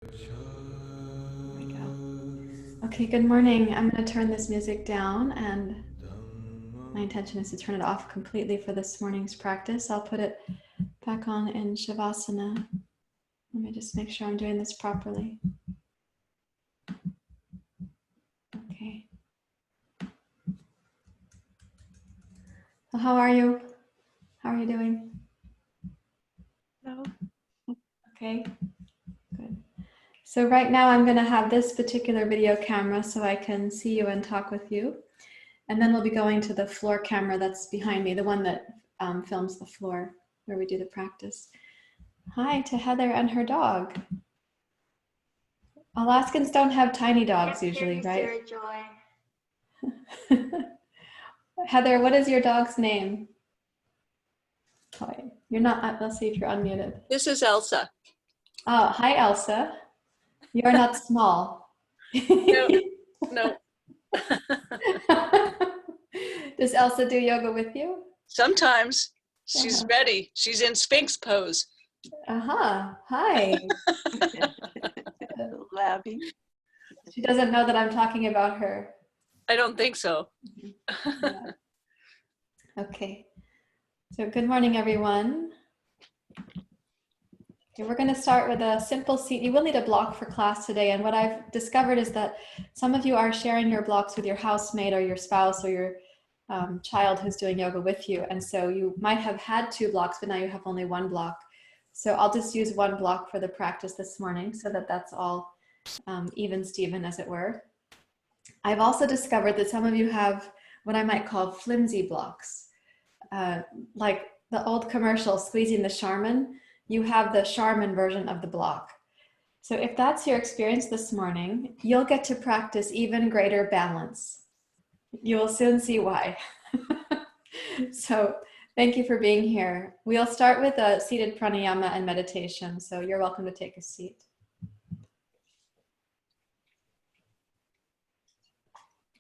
There we go. Okay, good morning. I'm going to turn this music down, and my intention is to turn it off completely for this morning's practice. I'll put it back on in Shavasana. Let me just make sure I'm doing this properly. Okay. Well, how are you? How are you doing? No. Okay, good. So right now I'm going to have this particular video camera so I can see you and talk with you. And then we'll be going to the floor camera that's behind me, the one that films the floor where we do the practice. Hi to Heather and her dog. Alaskans don't have tiny dogs usually, right? Sarahjoy. Heather, what is your dog's name? Hi. You're not, let's see if you're unmuted. This is Elsa. Oh, hi, Elsa. You're not small. No. Does Elsa do yoga with you? Sometimes she's ready. She's in Sphinx pose. Hi. Labby. She doesn't know that I'm talking about her. I don't think so. Yeah. Okay. So good morning, everyone. Okay, we're going to start with a simple seat. You will need a block for class today. And what I've discovered is that some of you are sharing your blocks with your housemate or your spouse or your child who's doing yoga with you. And so you might have had 2 blocks, but now you have only 1 block. So I'll just use 1 block for the practice this morning so that that's all even Steven, as it were. I've also discovered that some of you have what I might call flimsy blocks. Like the old commercial, Squeezing the Charmin, you have the Charmin version of the block. So if that's your experience this morning, you'll get to practice even greater balance. You will soon see why. So thank you for being here. We'll start with a seated pranayama and meditation. So you're welcome to take a seat.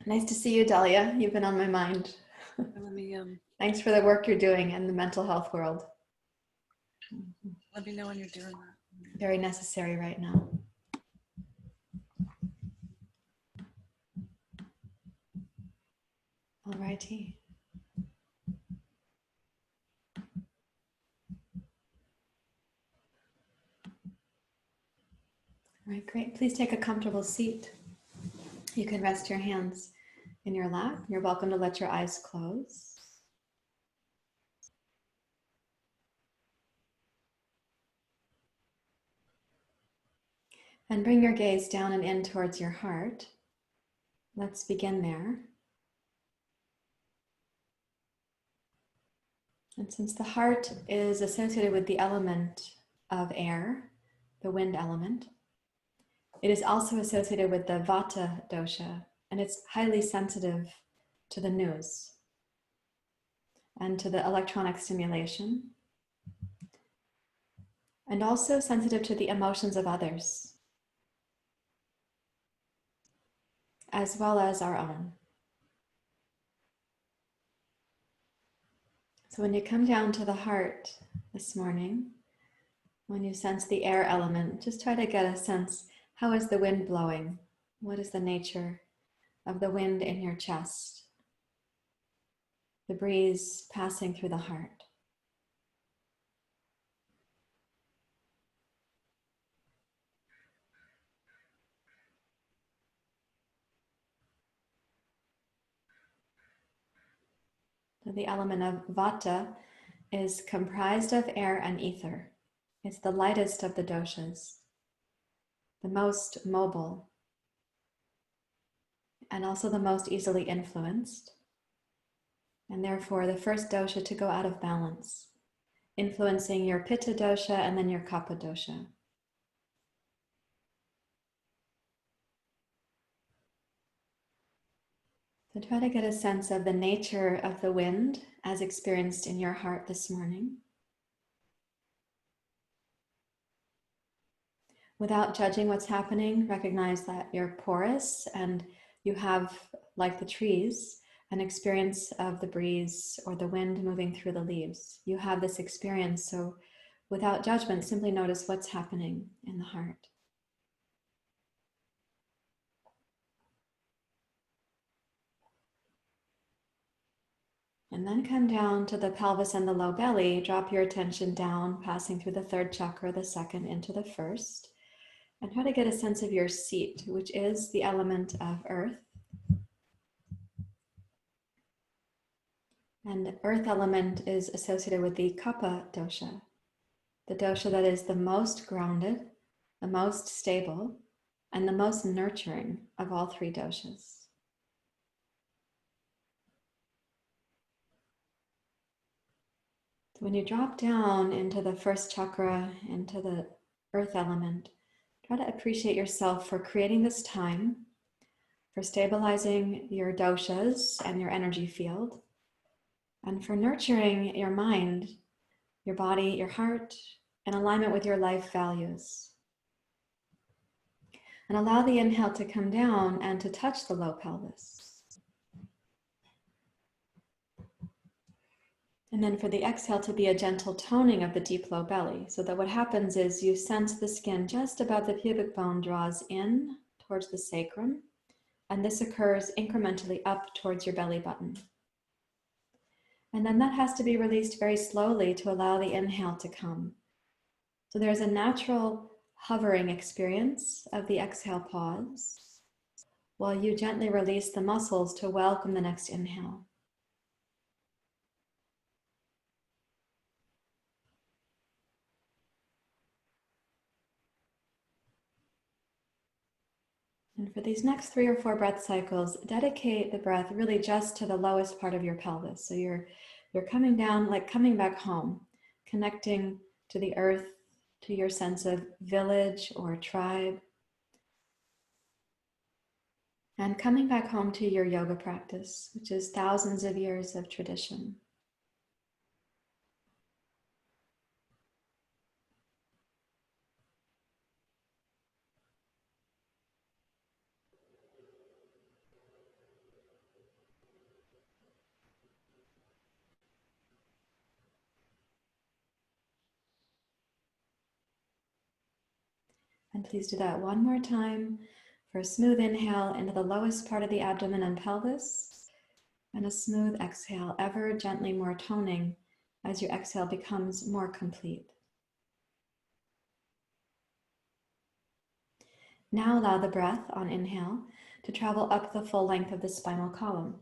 Nice to see you, Dahlia. You've been on my mind. Let me Thanks for the work you're doing in the mental health world. let me know when you're doing that. Very necessary right now. All righty. All right, great. Please take a comfortable seat. You can rest your hands in your lap. You're welcome to let your eyes close. And bring your gaze down and in towards your heart. Let's begin there. And since the heart is associated with the element of air, the wind element, it is also associated with the Vata dosha, and it's highly sensitive to the news and to the electronic stimulation, and also sensitive to the emotions of others, as well as our own. So when you come down to the heart this morning, when you sense the air element, just try to get a sense, how is the wind blowing? What is the nature of the wind in your chest? The breeze passing through the heart. So the element of Vata is comprised of air and ether. It's the lightest of the doshas, the most mobile, and also the most easily influenced, and therefore the first dosha to go out of balance, influencing your Pitta dosha and then your Kapha dosha. So try to get a sense of the nature of the wind as experienced in your heart this morning. Without judging what's happening, recognize that you're porous and you have, like the trees, an experience of the breeze or the wind moving through the leaves. You have this experience, so without judgment, simply notice what's happening in the heart. And then come down to the pelvis and the low belly. Drop your attention down, passing through the third chakra, the second into the first. And try to get a sense of your seat, which is the element of earth. And earth element is associated with the Kapha dosha, the dosha that is the most grounded, the most stable, and the most nurturing of all three doshas. So when you drop down into the first chakra, into the earth element, try to appreciate yourself for creating this time, for stabilizing your doshas and your energy field, and for nurturing your mind, your body, your heart, in alignment with your life values. And allow the inhale to come down and to touch the low pelvis. And then for the exhale to be a gentle toning of the deep low belly, so that what happens is you sense the skin just above the pubic bone draws in towards the sacrum, and this occurs incrementally up towards your belly button. And then that has to be released very slowly to allow the inhale to come. So there's a natural hovering experience of the exhale pause, while you gently release the muscles to welcome the next inhale. And for these next 3 or 4 breath cycles, dedicate the breath really just to the lowest part of your pelvis. So you're coming down, like coming back home, connecting to the earth, to your sense of village or tribe, and coming back home to your yoga practice, which is thousands of years of tradition. And please do that one more time for a smooth inhale into the lowest part of the abdomen and pelvis, and a smooth exhale, ever gently more toning as your exhale becomes more complete. Now allow the breath on inhale to travel up the full length of the spinal column.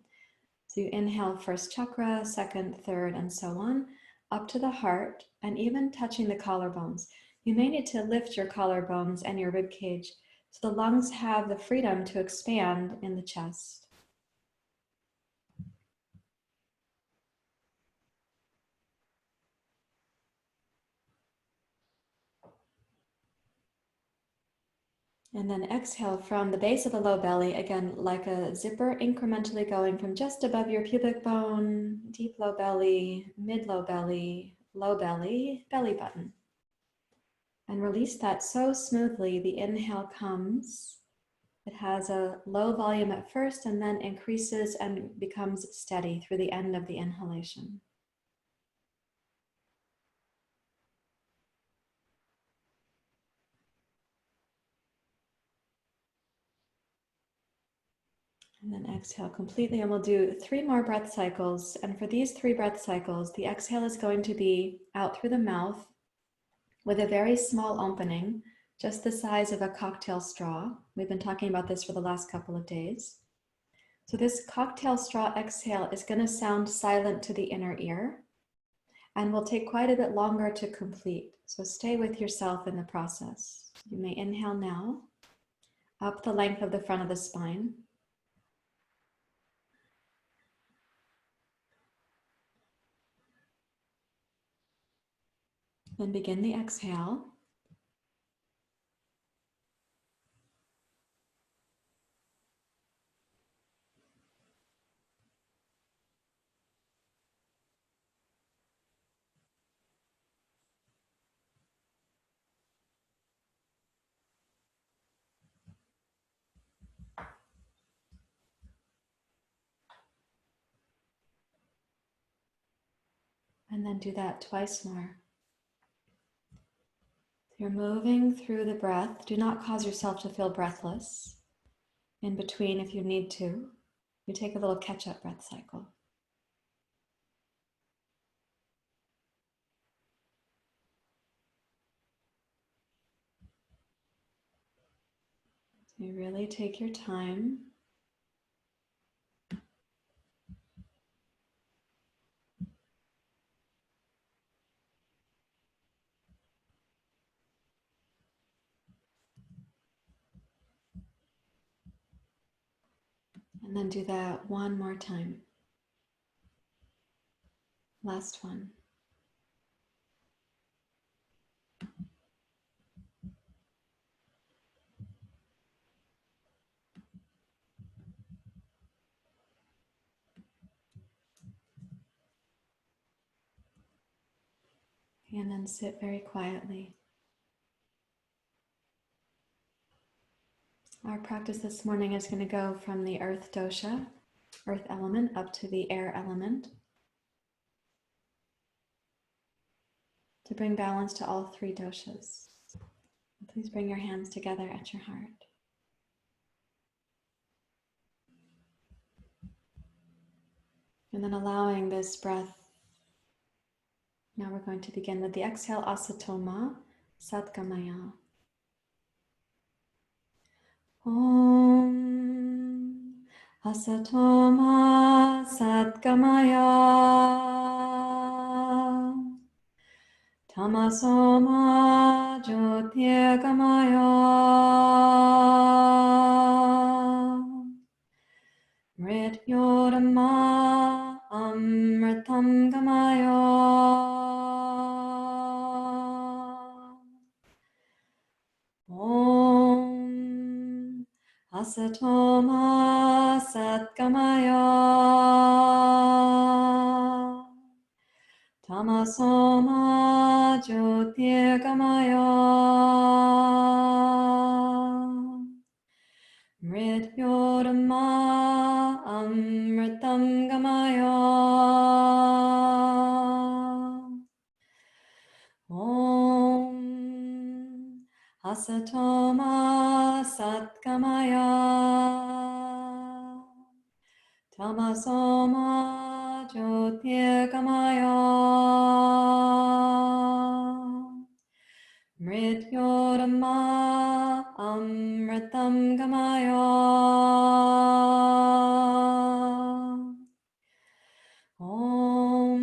So you inhale first chakra, second, third, and so on, up to the heart, and even touching the collarbones. You may need to lift your collarbones and your rib cage so the lungs have the freedom to expand in the chest. And then exhale from the base of the low belly, again, like a zipper, incrementally going from just above your pubic bone, deep low belly, mid low belly, belly button. And release that so smoothly. The inhale comes. It has a low volume at first and then increases and becomes steady through the end of the inhalation. And then exhale completely, and we'll do 3 more breath cycles. And for these 3 breath cycles, the exhale is going to be out through the mouth with a very small opening, just the size of a cocktail straw. We've been talking about this for the last couple of days. So this cocktail straw exhale is going to sound silent to the inner ear and will take quite a bit longer to complete. So stay with yourself in the process. You may inhale now, up the length of the front of the spine. Then begin the exhale. And then do that twice more. You're moving through the breath. Do not cause yourself to feel breathless. In between, if you need to, you take a little catch-up breath cycle. You really take your time. And then do that one more time. Last one. And then sit very quietly. Our practice this morning is going to go from the earth dosha, earth element, up to the air element, to bring balance to all three doshas. Please bring your hands together at your heart. And then allowing this breath. Now we're going to begin with the exhale, asatoma, satgamaya. Om asatoma satgamaya. Tamasoma jyotirgamaya. Mrityorama amritam gamaya. Om asatoma satgamaya. Tamasoma jyotirgamaya. Mrityorama amritam gamaya. Om asatoma satgamaya. Tamasoma jyotirgamaya. Mrityorama amritam gamaya. Om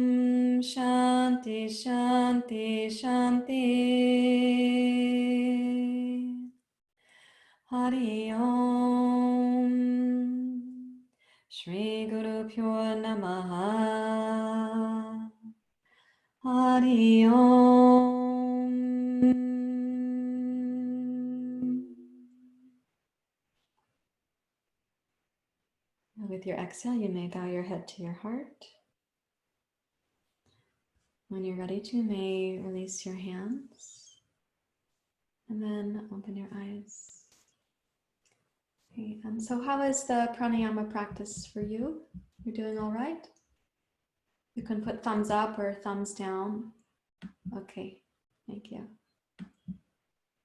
shanti shanti shanti. Hari Om. Shri Guru Pyo Namaha. Hari Om. With your exhale, you may bow your head to your heart. When you're ready to, you may release your hands and then open your eyes. Okay, so how is the pranayama practice for you? You're doing all right? You can put thumbs up or thumbs down. Okay, thank you.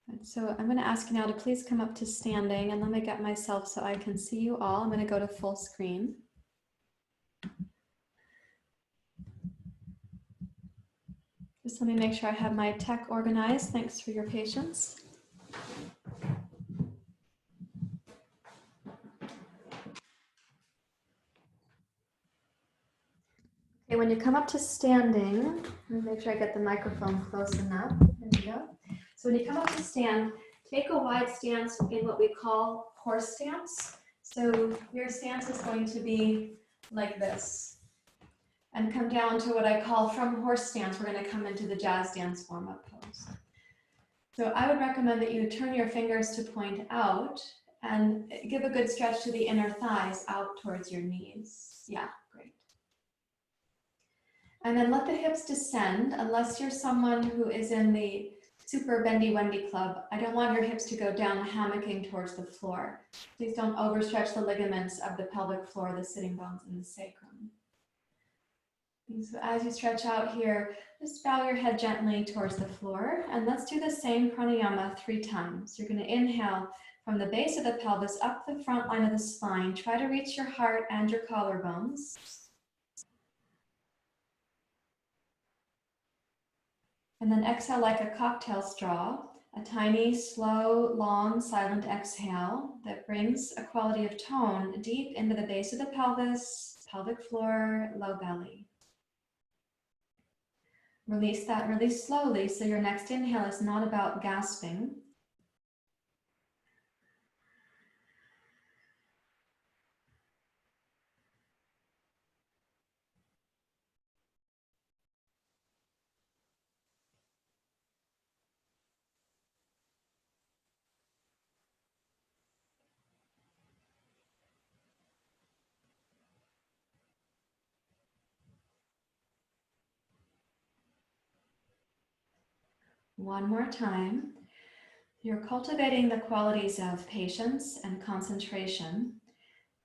And so I'm going to ask you now to please come up to standing, and let me get myself so I can see you all. I'm going to go to full screen. Just let me make sure I have my tech organized. Thanks for your patience. Okay, when you come up to standing, let me make sure I get the microphone close enough. There we go. So when you come up to stand, take a wide stance in what we call horse stance. So your stance is going to be like this. And come down to what I call from horse stance, we're going to come into the jazz dance warm-up pose. So I would recommend that you turn your fingers to point out and give a good stretch to the inner thighs out towards your knees. Yeah, great. And then let the hips descend, unless you're someone who is in the super bendy Wendy club. I don't want your hips to go down hammocking towards the floor. Please don't overstretch the ligaments of the pelvic floor, the sitting bones, and the sacrum. And so as you stretch out here, just bow your head gently towards the floor, and let's do the same pranayama 3 times. You're going to inhale from the base of the pelvis up the front line of the spine. Try to reach your heart and your collarbones. And then exhale like a cocktail straw. A tiny, slow, long, silent exhale that brings a quality of tone deep into the base of the pelvis, pelvic floor, low belly. Release that really slowly so your next inhale is not about gasping. One more time. You're cultivating the qualities of patience and concentration,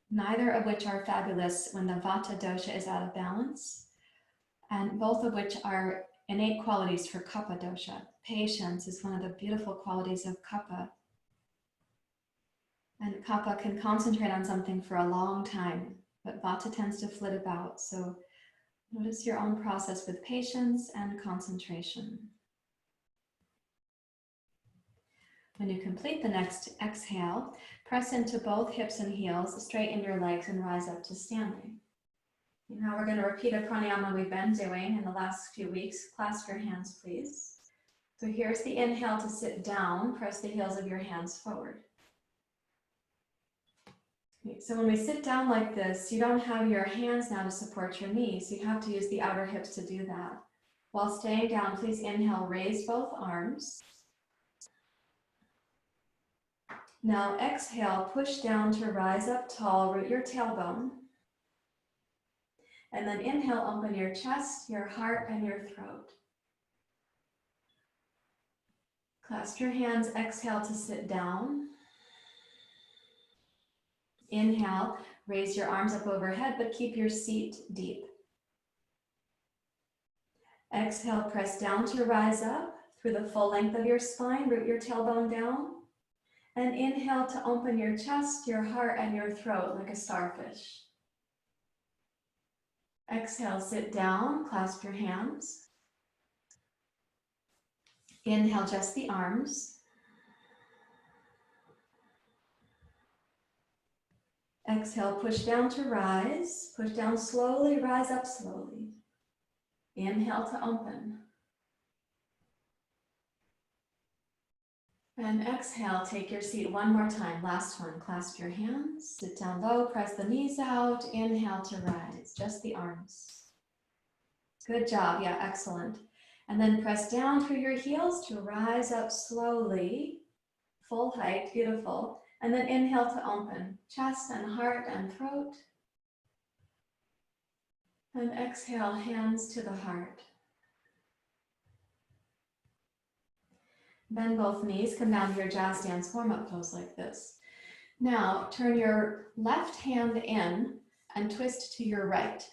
neither of which are fabulous when the Vata dosha is out of balance, and both of which are innate qualities for Kapha dosha. Patience is one of the beautiful qualities of Kapha. And Kapha can concentrate on something for a long time, but Vata tends to flit about. So notice your own process with patience and concentration. When you complete the next exhale, press into both hips and heels, straighten your legs and rise up to standing. Now we're going to repeat a pranayama we've been doing in the last few weeks. Clasp your hands, please. So here's the inhale to sit down. Press the heels of your hands forward. So when we sit down like this, you don't have your hands now to support your knees. You have to use the outer hips to do that. While staying down, please inhale, raise both arms. Now exhale, push down to rise up tall, root your tailbone. And then inhale, open your chest, your heart, and your throat. Clasp your hands, exhale to sit down. Inhale, raise your arms up overhead, but keep your seat deep. Exhale, press down to rise up through the full length of your spine, root your tailbone down. And inhale to open your chest, your heart, and your throat like a starfish. Exhale, sit down, clasp your hands. Inhale, just the arms. Exhale, push down to rise. Push down slowly, rise up slowly. Inhale to open. And exhale, take your seat one more time. Last one, clasp your hands, sit down low, press the knees out. Inhale to rise, just the arms. Good job, yeah, excellent. And then press down through your heels to rise up slowly, full height, beautiful. And then inhale to open, chest and heart and throat. And exhale, hands to the heart. Bend both knees, come down to your jazz dance warm-up pose like this. Now, turn your left hand in and twist to your right.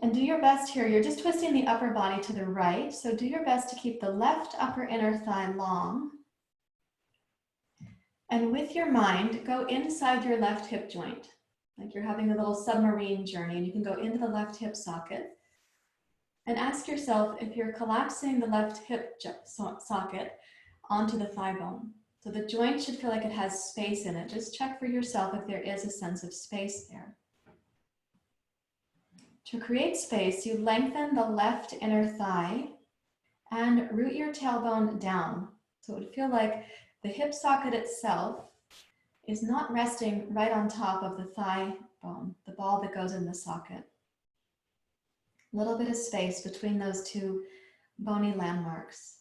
And do your best here, you're just twisting the upper body to the right, so do your best to keep the left upper inner thigh long. And with your mind, go inside your left hip joint, like you're having a little submarine journey, and you can go into the left hip socket. And ask yourself if you're collapsing the left hip socket onto the thigh bone. So the joint should feel like it has space in it. Just check for yourself if there is a sense of space there. To create space, you lengthen the left inner thigh and root your tailbone down. So it would feel like the hip socket itself is not resting right on top of the thigh bone, the ball that goes in the socket. A little bit of space between those two bony landmarks.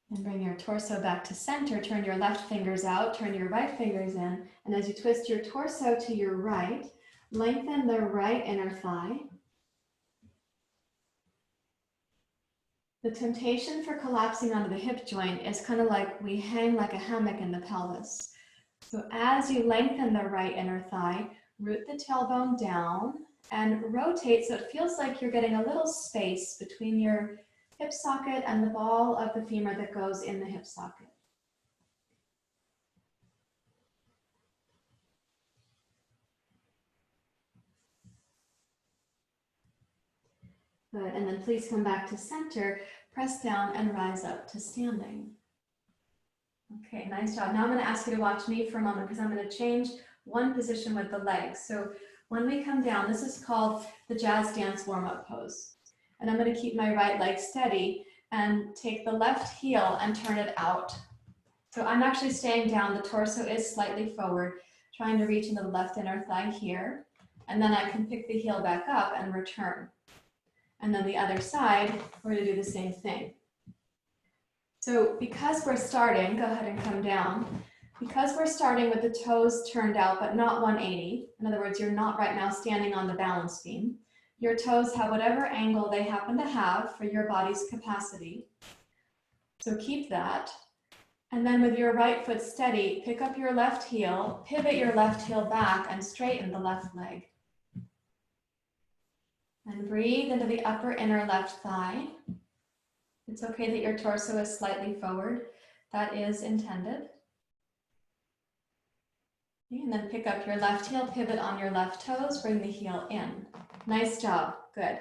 And bring your torso back to center. Turn your left fingers out, turn your right fingers in. And as you twist your torso to your right, lengthen the right inner thigh. The temptation for collapsing onto the hip joint is kind of like we hang like a hammock in the pelvis. So as you lengthen the right inner thigh, root the tailbone down and rotate so it feels like you're getting a little space between your hip socket and the ball of the femur that goes in the hip socket. Good, and then please come back to center, press down and rise up to standing. Okay, nice job. Now I'm going to ask you to watch me for a moment because I'm going to change one position with the legs. So when we come down, this is called the jazz dance warm-up pose. And I'm going to keep my right leg steady and take the left heel and turn it out. So I'm actually staying down, the torso is slightly forward, trying to reach into the left inner thigh here. And then I can pick the heel back up and return. And then the other side, we're going to do the same thing. So because we're starting, go ahead and come down. Because we're starting with the toes turned out, but not 180, in other words, you're not right now standing on the balance beam. Your toes have whatever angle they happen to have for your body's capacity. So keep that. And then with your right foot steady, pick up your left heel, pivot your left heel back, and straighten the left leg. And breathe into the upper inner left thigh. It's okay that your torso is slightly forward. That is intended. Okay, and then pick up your left heel, pivot on your left toes, bring the heel in. Nice job, good.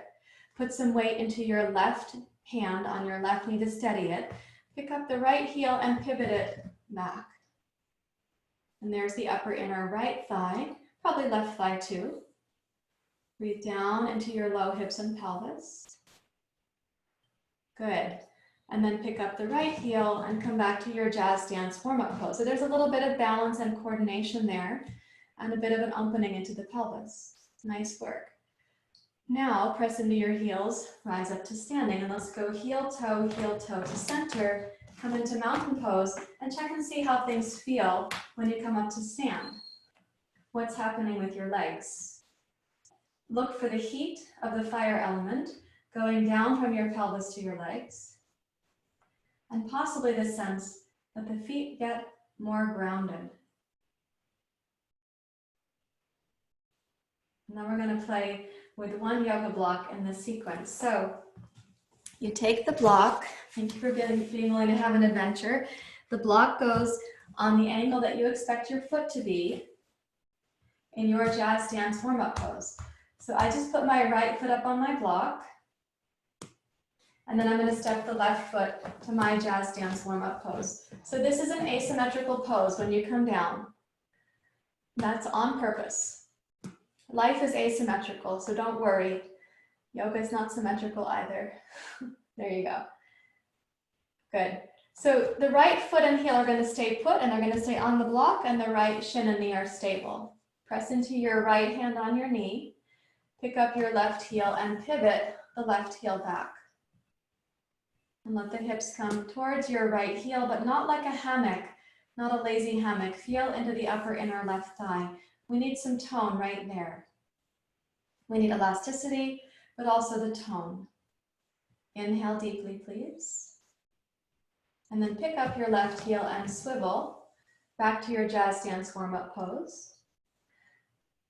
Put some weight into your left hand on your left knee to steady it. Pick up the right heel and pivot it back. And there's the upper inner right thigh, probably left thigh too. Breathe down into your low hips and pelvis. Good. And then pick up the right heel and come back to your jazz dance warm-up pose. So there's a little bit of balance and coordination there and a bit of an opening into the pelvis. Nice work. Now press into your heels, rise up to standing, and let's go heel toe to center, come into mountain pose, and check and see how things feel when you come up to stand. What's happening with your legs? Look for the heat of the fire element going down from your pelvis to your legs, and possibly the sense that the feet get more grounded. And then we're going to play with one yoga block in this sequence. So you take the block. Thank you for being willing to have an adventure. The block goes on the angle that you expect your foot to be in your jazz dance warm-up pose. So I just put my right foot up on my block, and then I'm going to step the left foot to my jazz dance warm-up pose. So this is an asymmetrical pose when you come down. That's on purpose. Life is asymmetrical, so don't worry. Yoga is not symmetrical either. There you go. Good. So the right foot and heel are going to stay put, and they're going to stay on the block, and the right shin and knee are stable. Press into your right hand on your knee. Pick up your left heel and pivot the left heel back. And let the hips come towards your right heel, but not like a hammock, not a lazy hammock. Feel into the upper inner left thigh. We need some tone right there. We need elasticity, but also the tone. Inhale deeply, please. And then pick up your left heel and swivel back to your jazz dance warm-up pose.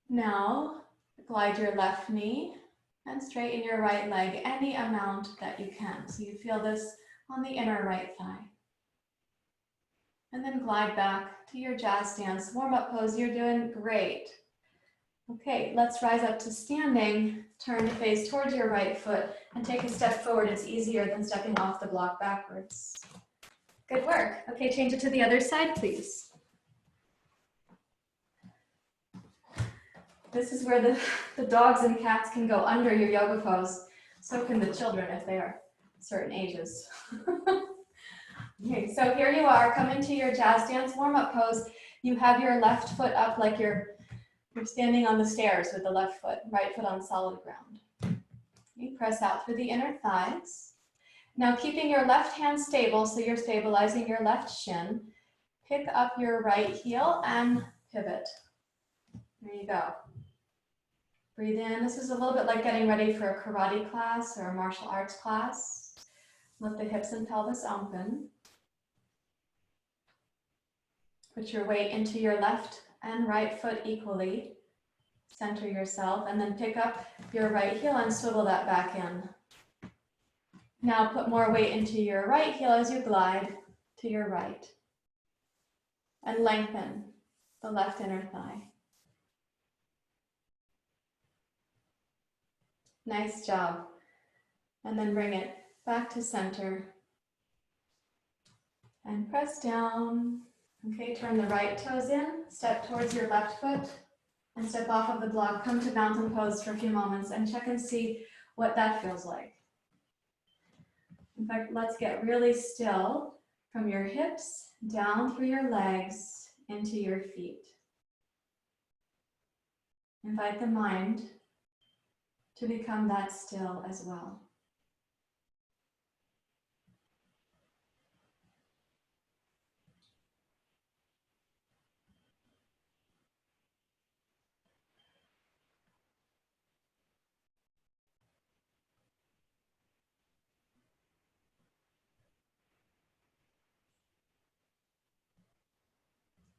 Now, glide your left knee and straighten your right leg any amount that you can. So you feel this on the inner right thigh. And then glide back to your jazz dance warm-up pose. You're doing great. Okay, let's rise up to standing. Turn to face towards your right foot and take a step forward. It's easier than stepping off the block backwards. Good work. Okay, change it to the other side, please. This is where the dogs and cats can go under your yoga pose. So can the children if they are certain ages. Okay, so here you are, come into your jazz dance warm-up pose. You have your left foot up like you're standing on the stairs with the left foot, right foot on solid ground. You press out through the inner thighs. Now keeping your left hand stable, so you're stabilizing your left shin, pick up your right heel and pivot. There you go. Breathe in. This is a little bit like getting ready for a karate class or a martial arts class. Let the hips and pelvis open. Put your weight into your left and right foot equally. Center yourself and then pick up your right heel and swivel that back in. Now put more weight into your right heel as you glide to your right. And lengthen the left inner thigh. Nice job. And then bring it back to center. And press down. Okay, turn the right toes in, step towards your left foot, and step off of the block. Come to mountain pose for a few moments and check and see what that feels like. In fact, let's get really still from your hips down through your legs into your feet. Invite the mind to become that still as well.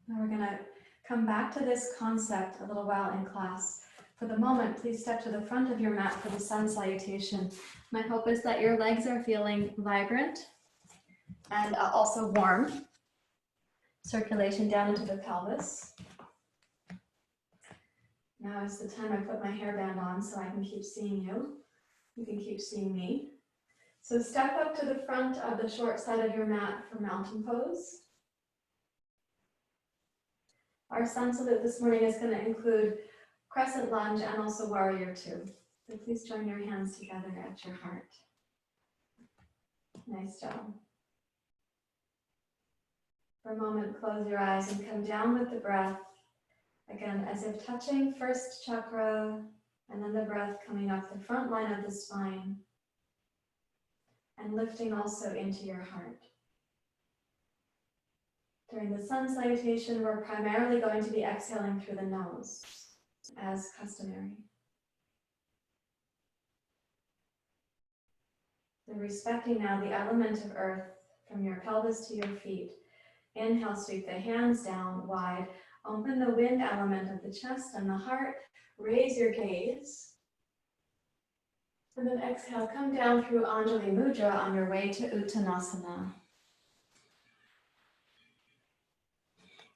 Now we're going to come back to this concept a little while in class. For the moment, please step to the front of your mat for the sun salutation. My hope is that your legs are feeling vibrant and also warm. Circulation down into the pelvis. Now is the time I put my hairband on so I can keep seeing you. You can keep seeing me. So step up to the front of the short side of your mat for mountain pose. Our sun salute this morning is going to include crescent lunge and also warrior two. So please join your hands together at your heart. Nice job. For a moment, close your eyes and come down with the breath. Again, as if touching first chakra and then the breath coming up the front line of the spine and lifting also into your heart. During the sun salutation, we're primarily going to be exhaling through the nose, as customary. So respecting now the element of earth from your pelvis to your feet. Inhale, sweep the hands down wide. Open the wind element of the chest and the heart. Raise your gaze. And then exhale, come down through Anjali Mudra on your way to Uttanasana.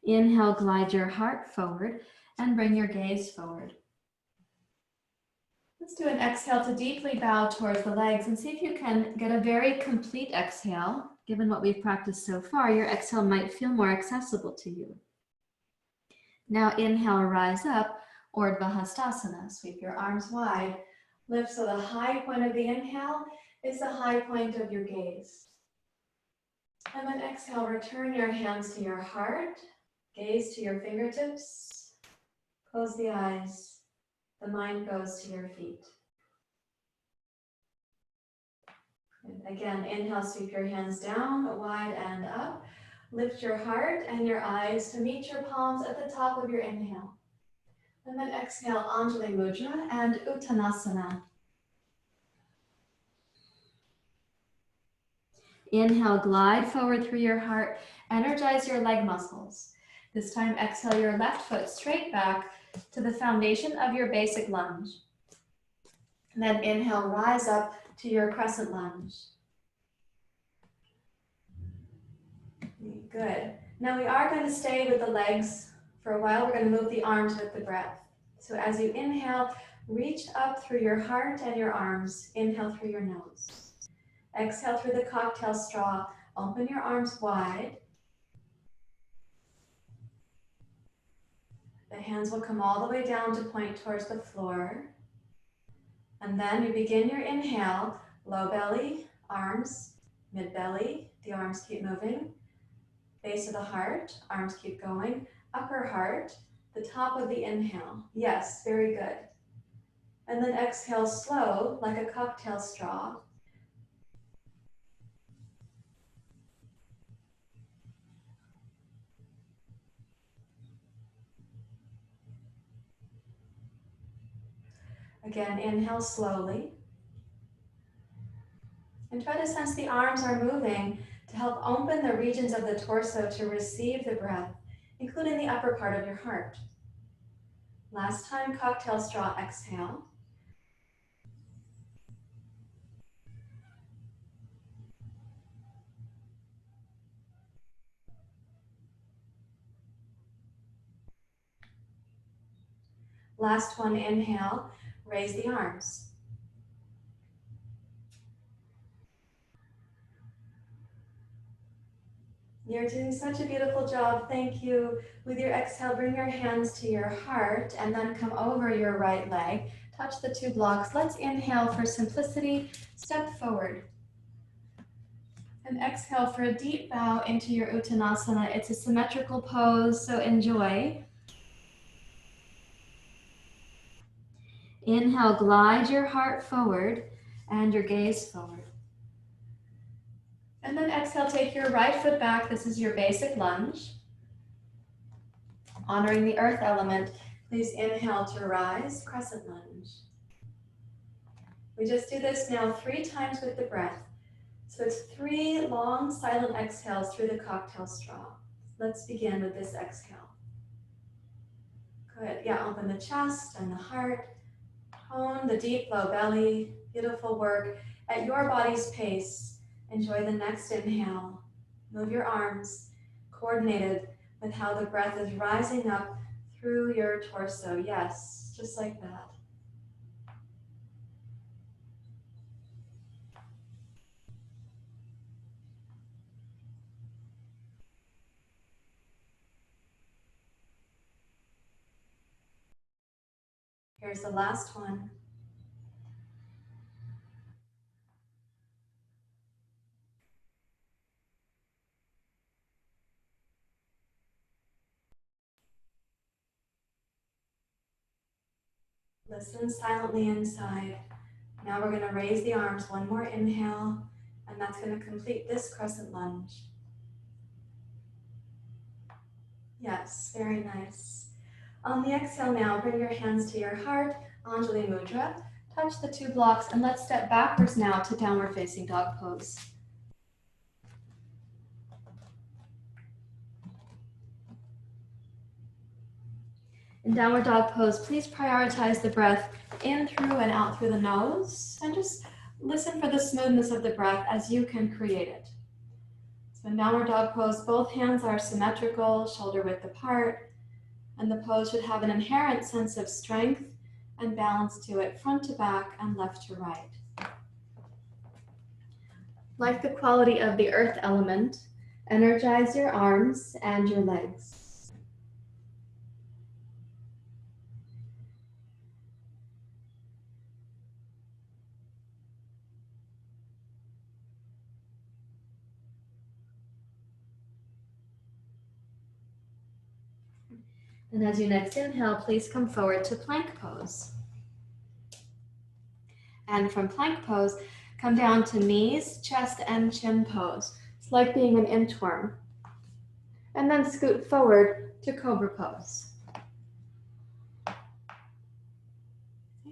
Inhale, glide your heart forward and bring your gaze forward. Let's do an exhale to deeply bow towards the legs and see if you can get a very complete exhale. Given what we've practiced so far, your exhale might feel more accessible to you. Now inhale, rise up, Urdhva Hastasana. Sweep your arms wide. Lift so the high point of the inhale is the high point of your gaze. And then exhale, return your hands to your heart. Gaze to your fingertips. Close the eyes. The mind goes to your feet. And again, inhale, sweep your hands down, wide and up. Lift your heart and your eyes to meet your palms at the top of your inhale. And then exhale, Anjali Mudra and Uttanasana. Inhale, glide forward through your heart. Energize your leg muscles. This time, exhale your left foot straight back to the foundation of your basic lunge. And then inhale, rise up to your crescent lunge. Good. Now we are going to stay with the legs for a while. We're going to move the arms with the breath. So as you inhale, reach up through your heart and your arms. Inhale through your nose. Exhale through the cocktail straw. Open your arms wide. The hands will come all the way down to point towards the floor. And then you begin your inhale, low belly, arms, mid belly, the arms keep moving. Base of the heart, arms keep going. Upper heart, the top of the inhale. Yes, very good. And then exhale slow, like a cocktail straw. Again, inhale slowly. And try to sense the arms are moving to help open the regions of the torso to receive the breath, including the upper part of your heart. Last time, cocktail straw, exhale. Last one, inhale, raise the arms. You're doing such a beautiful job. Thank you. With your exhale, bring your hands to your heart and then come over your right leg. Touch the two blocks. Let's inhale for simplicity. Step forward. And exhale for a deep bow into your Uttanasana. It's a symmetrical pose, so enjoy. Inhale, glide your heart forward and your gaze forward. And then exhale, take your right foot back. This is your basic lunge. Honoring the earth element, please inhale to rise, crescent lunge. We just do this now 3 times with the breath. So it's 3 long silent exhales through the cocktail straw. Let's begin with this exhale. Good, yeah, open the chest and the heart. Tone the deep low belly. Beautiful work. At your body's pace, enjoy the next inhale. Move your arms, coordinated with how the breath is rising up through your torso. Yes, just like that. Here's the last one. Listen silently inside. Now we're going to raise the arms. One more inhale, and that's going to complete this crescent lunge. Yes, very nice. On the exhale now, bring your hands to your heart, Anjali Mudra. Touch the 2 blocks, and let's step backwards now to downward facing dog pose. In downward dog pose, please prioritize the breath in through and out through the nose, and just listen for the smoothness of the breath as you can create it. So in downward dog pose, both hands are symmetrical, shoulder width apart, and the pose should have an inherent sense of strength and balance to it, front to back and left to right. Like the quality of the earth element, energize your arms and your legs. And as you next inhale, please come forward to plank pose. And from plank pose, come down to knees, chest, and chin pose. It's like being an inchworm. And then scoot forward to cobra pose.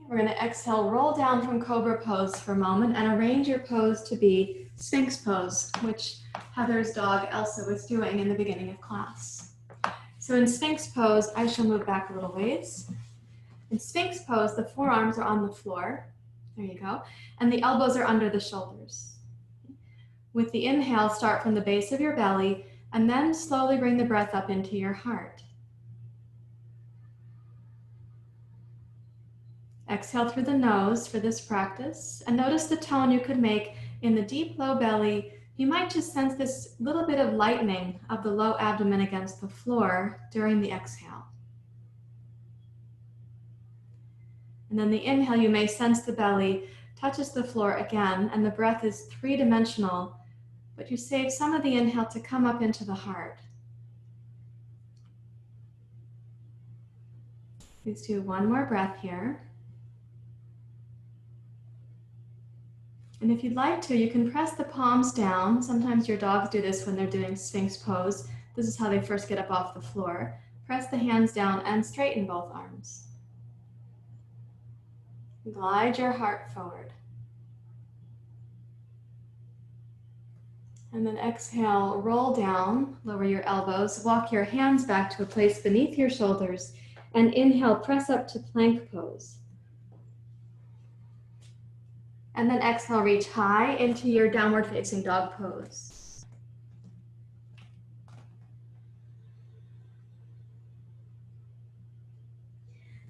We're going to exhale, roll down from cobra pose for a moment, and arrange your pose to be sphinx pose, which Heather's dog Elsa was doing in the beginning of class. So in sphinx pose, I shall move back a little ways. In sphinx pose, the forearms are on the floor. There you go. And the elbows are under the shoulders. With the inhale, start from the base of your belly, and then slowly bring the breath up into your heart. Exhale through the nose for this practice, and notice the tone you could make in the deep low belly. You might just sense this little bit of lightening of the low abdomen against the floor during the exhale. And then the inhale, you may sense the belly touches the floor again, and the breath is 3-dimensional, but you save some of the inhale to come up into the heart. Please do one more breath here. And if you'd like to, you can press the palms down. Sometimes your dogs do this when they're doing sphinx pose. This is how they first get up off the floor. Press the hands down and straighten both arms. Glide your heart forward. And then exhale, roll down, lower your elbows, walk your hands back to a place beneath your shoulders, and inhale, press up to plank pose. And then exhale, reach high into your downward facing dog pose.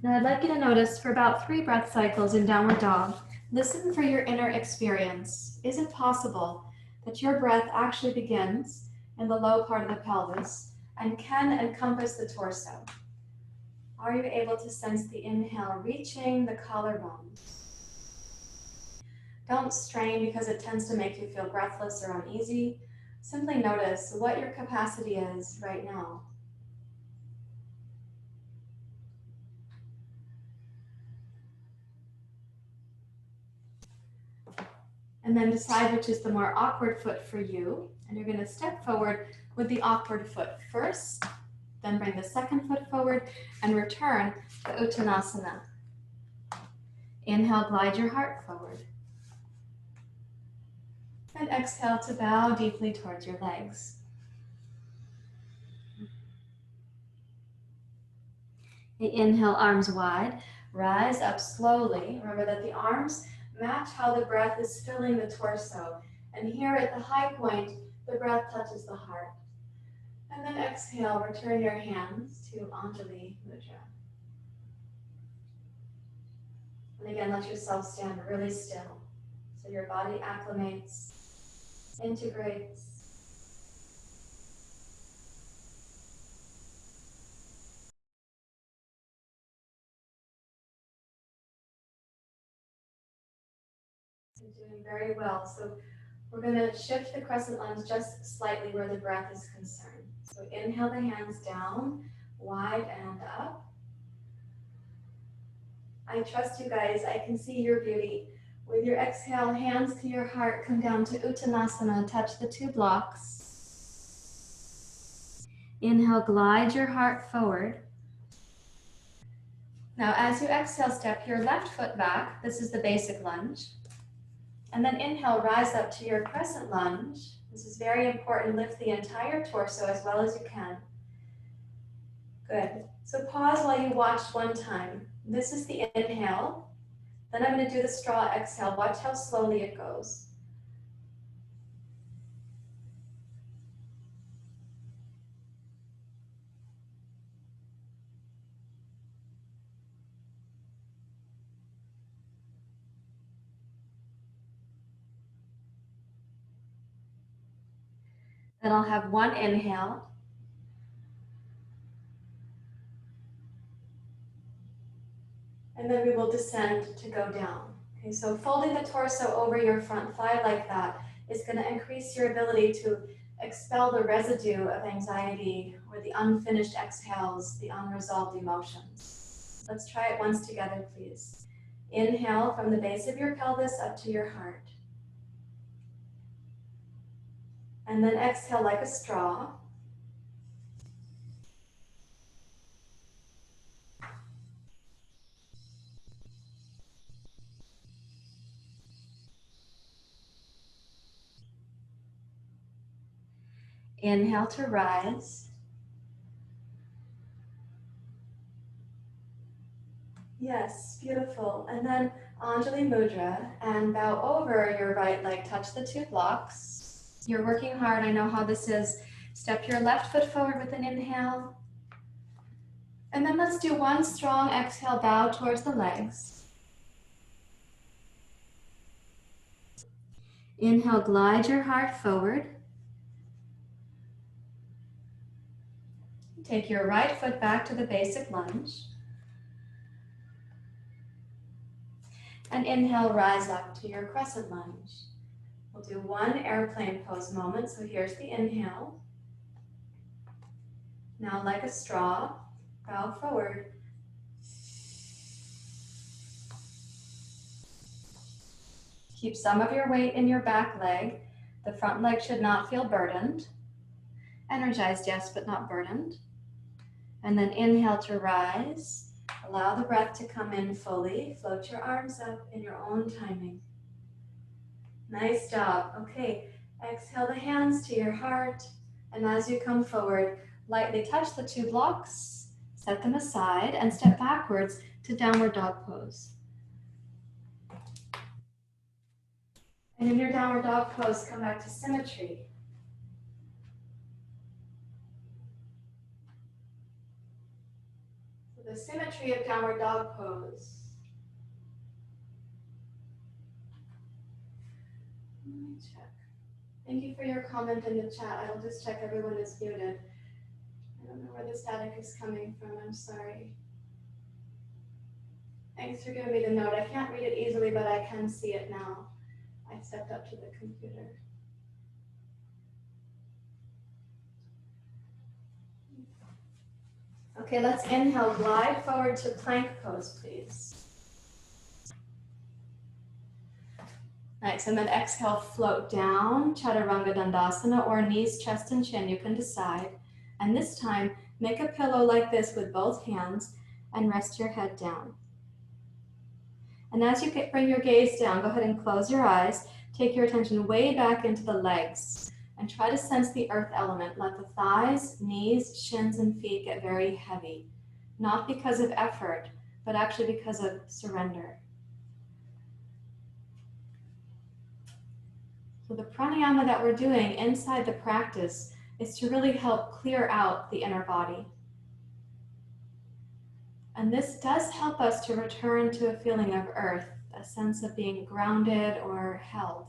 Now I'd like you to notice for about 3 breath cycles in downward dog, listen for your inner experience. Is it possible that your breath actually begins in the low part of the pelvis and can encompass the torso. Are you able to sense the inhale reaching the collarbones? Don't strain because it tends to make you feel breathless or uneasy. Simply notice what your capacity is right now. And then decide which is the more awkward foot for you. And you're going to step forward with the awkward foot first, then bring the second foot forward and return to Uttanasana. Inhale, glide your heart forward. And exhale to bow deeply towards your legs. Inhale, arms wide, rise up slowly. Remember that the arms match how the breath is filling the torso. And here at the high point, the breath touches the heart. And then exhale, return your hands to Anjali Mudra. And again, let yourself stand really still so your body acclimates, integrates. You're doing very well. So we're going to shift the crescent lunge just slightly where the breath is concerned. So inhale the hands down, wide and up. I trust you guys. I can see your beauty. With your exhale, hands to your heart, come down to Uttanasana, touch the two blocks. Inhale, glide your heart forward. Now, as you exhale, step your left foot back. This is the basic lunge. And then inhale, rise up to your crescent lunge. This is very important. Lift the entire torso as well as you can. Good. So pause while you watch one time. This is the inhale. Then I'm going to do the straw exhale. Watch how slowly it goes. Then I'll have one inhale. And then we will descend to go down. Okay, so folding the torso over your front thigh like that is going to increase your ability to expel the residue of anxiety or the unfinished exhales, the unresolved emotions. Let's try it once together, please. Inhale from the base of your pelvis up to your heart. And then exhale like a straw. Inhale to rise. Yes, beautiful. And then Anjali Mudra, and bow over your right leg. Touch the two blocks. You're working hard. I know how this is. Step your left foot forward with an inhale. And then let's do one strong exhale, bow towards the legs. Inhale, glide your heart forward. Take your right foot back to the basic lunge. And inhale, rise up to your crescent lunge. We'll do one airplane pose moment. So here's the inhale. Now like a straw, bow forward. Keep some of your weight in your back leg. The front leg should not feel burdened. Energized, yes, but not burdened. And then inhale to rise. Allow the breath to come in fully. Float your arms up in your own timing. Nice job. Okay, exhale the hands to your heart. And as you come forward, lightly touch the two blocks, set them aside, and step backwards to downward dog pose. And in your downward dog pose, come back to symmetry. So the symmetry of downward dog pose. Let me check. Thank you for your comment in the chat. I will just check everyone is muted. I don't know where the static is coming from. I'm sorry. Thanks for giving me the note. I can't read it easily, but I can see it now. I stepped up to the computer. Okay, let's inhale, glide forward to plank pose, please. Nice, and then exhale, float down, Chaturanga Dandasana, or knees, chest, and chin, you can decide. And this time, make a pillow like this with both hands and rest your head down. And as you bring your gaze down, go ahead and close your eyes. Take your attention way back into the legs and try to sense the earth element. Let the thighs, knees, shins, and feet get very heavy. Not because of effort, but actually because of surrender. So the pranayama that we're doing inside the practice is to really help clear out the inner body. And this does help us to return to a feeling of earth, a sense of being grounded or held.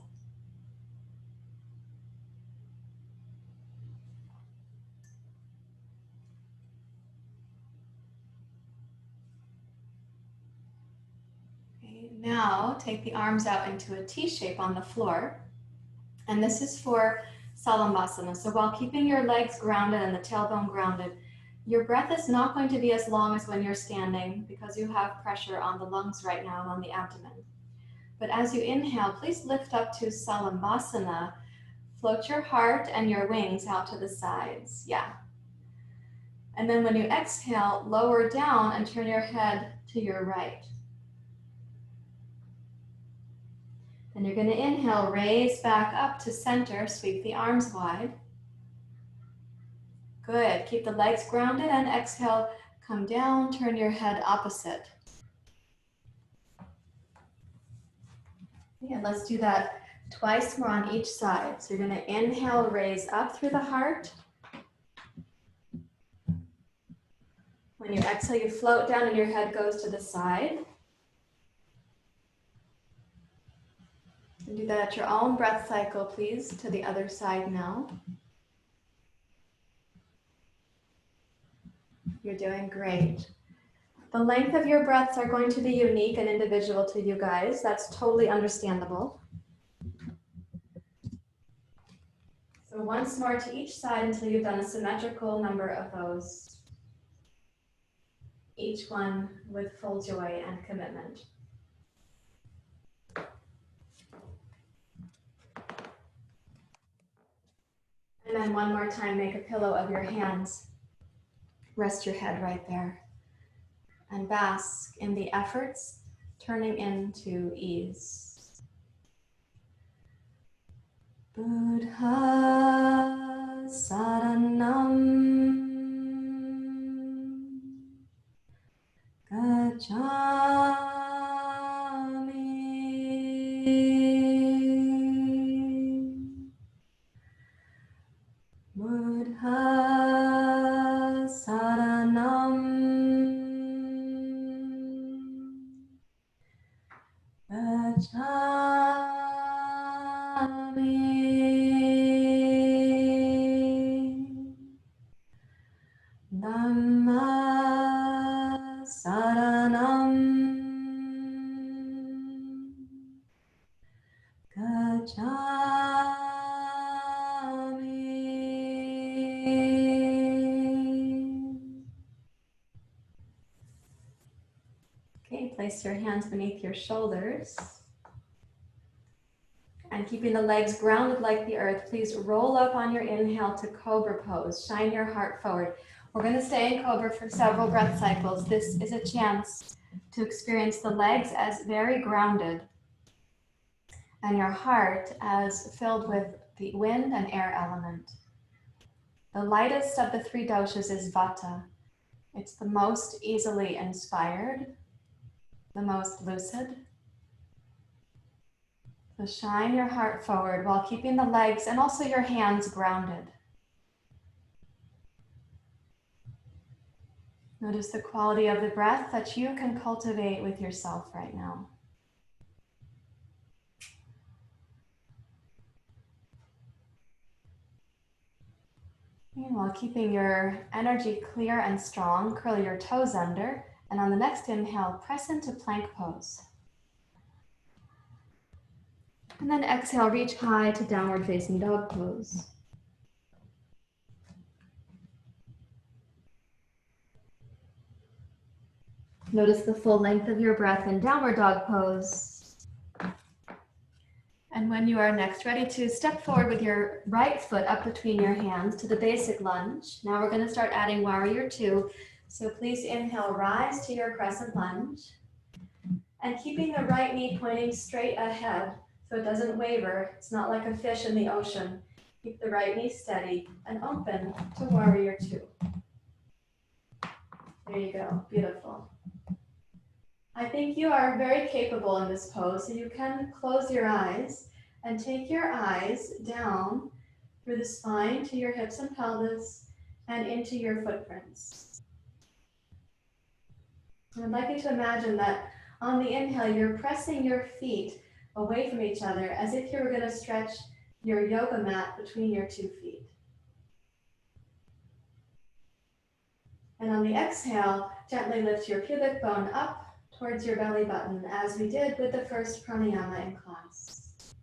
Okay, now take the arms out into a T shape on the floor. And this is for Salambhasana. So while keeping your legs grounded and the tailbone grounded, your breath is not going to be as long as when you're standing because you have pressure on the lungs right now and on the abdomen. But as you inhale, please lift up to Salambhasana. Float your heart and your wings out to the sides. Yeah. And then when you exhale, lower down and turn your head to your right. Then you're going to inhale, raise back up to center, sweep the arms wide. Good. Keep the legs grounded and exhale, come down, turn your head opposite. Yeah, let's do that twice more on each side. So you're going to inhale, raise up through the heart. When you exhale, you float down and your head goes to the side. And do that at your own breath cycle, please, to the other side now. You're doing great. The length of your breaths are going to be unique and individual to you guys. That's totally understandable. So once more to each side until you've done a symmetrical number of those. Each one with full joy and commitment. And then one more time, make a pillow of your hands. Rest your head right there. And bask in the efforts turning into ease. Buddha Saranam Gacchami. Buddha Saranam Gacchami. Dhamma Saranam Gacchami. Okay, place your hands beneath your shoulders. And keeping the legs grounded like the earth, please roll up on your inhale to Cobra pose. Shine your heart forward. We're going to stay in Cobra for several breath cycles. This is a chance to experience the legs as very grounded and your heart as filled with the wind and air element. The lightest of the three doshas is Vata. It's the most easily inspired, the most lucid. So shine your heart forward while keeping the legs and also your hands grounded. Notice the quality of the breath that you can cultivate with yourself right now. Meanwhile, keeping your energy clear and strong, curl your toes under, and on the next inhale, press into plank pose. And then exhale, reach high to downward facing dog pose. Notice the full length of your breath in downward dog pose. And when you are next ready to step forward with your right foot up between your hands to the basic lunge. Now we're going to start adding warrior two. So please inhale, rise to your crescent lunge. And keeping the right knee pointing straight ahead so it doesn't waver. It's not like a fish in the ocean. Keep the right knee steady and open to warrior two. There you go, beautiful. I think you are very capable in this pose, so you can close your eyes and take your eyes down through the spine to your hips and pelvis and into your footprints. I'd like you to imagine that on the inhale, you're pressing your feet away from each other as if you were going to stretch your yoga mat between your 2 feet. And on the exhale, gently lift your pubic bone up towards your belly button, as we did with the first pranayama in class.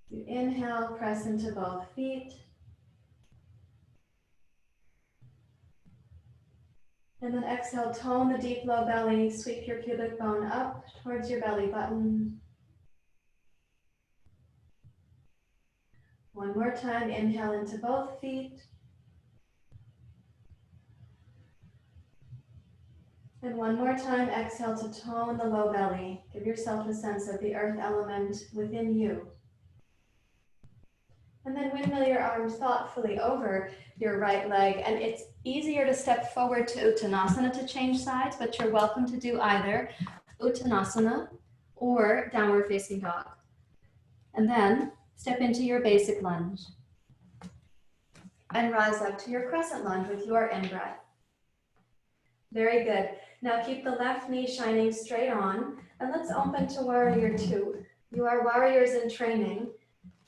You inhale, press into both feet. And then exhale, tone the deep low belly, sweep your pubic bone up towards your belly button. One more time, inhale into both feet. And one more time, exhale to tone the low belly. Give yourself a sense of the earth element within you. And then windmill your arms thoughtfully over your right leg. And it's easier to step forward to Uttanasana to change sides, but you're welcome to do either Uttanasana or downward facing dog. And then step into your basic lunge. And rise up to your crescent lunge with your in-breath. Very good. Now keep the left knee shining straight on, and let's open to warrior two. You are warriors in training.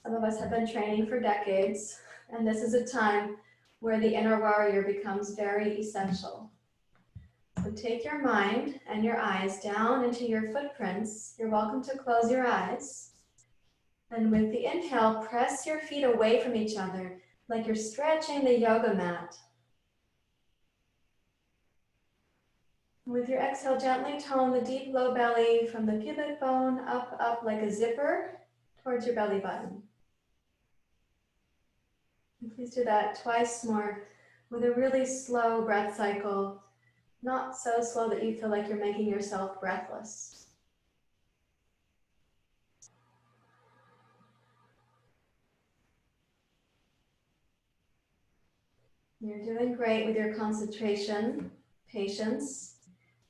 Some of us have been training for decades, and this is a time where the inner warrior becomes very essential. So take your mind and your eyes down into your footprints. You're welcome to close your eyes. And with the inhale, press your feet away from each other, like you're stretching the yoga mat. With your exhale, gently tone the deep low belly from the pubic bone up like a zipper towards your belly button. And please do that twice more with a really slow breath cycle, not so slow that you feel like you're making yourself breathless. You're doing great with your concentration, patience.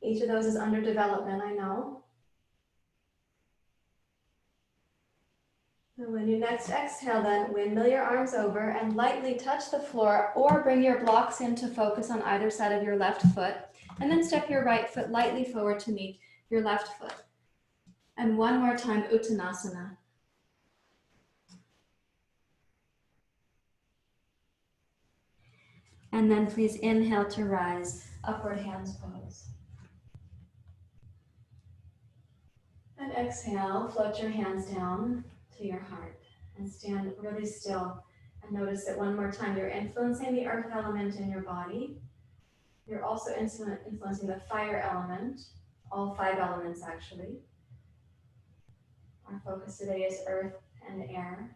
Each of those is under development, I know. And when you next exhale, then windmill your arms over and lightly touch the floor, or bring your blocks into focus on either side of your left foot, and then step your right foot lightly forward to meet your left foot. And one more time, Uttanasana. And then please inhale to rise, upward hands pose. And exhale, float your hands down to your heart and stand really still. And notice that one more time, you're influencing the earth element in your body. You're also influencing the fire element, all 5 elements actually. Our focus today is earth and air.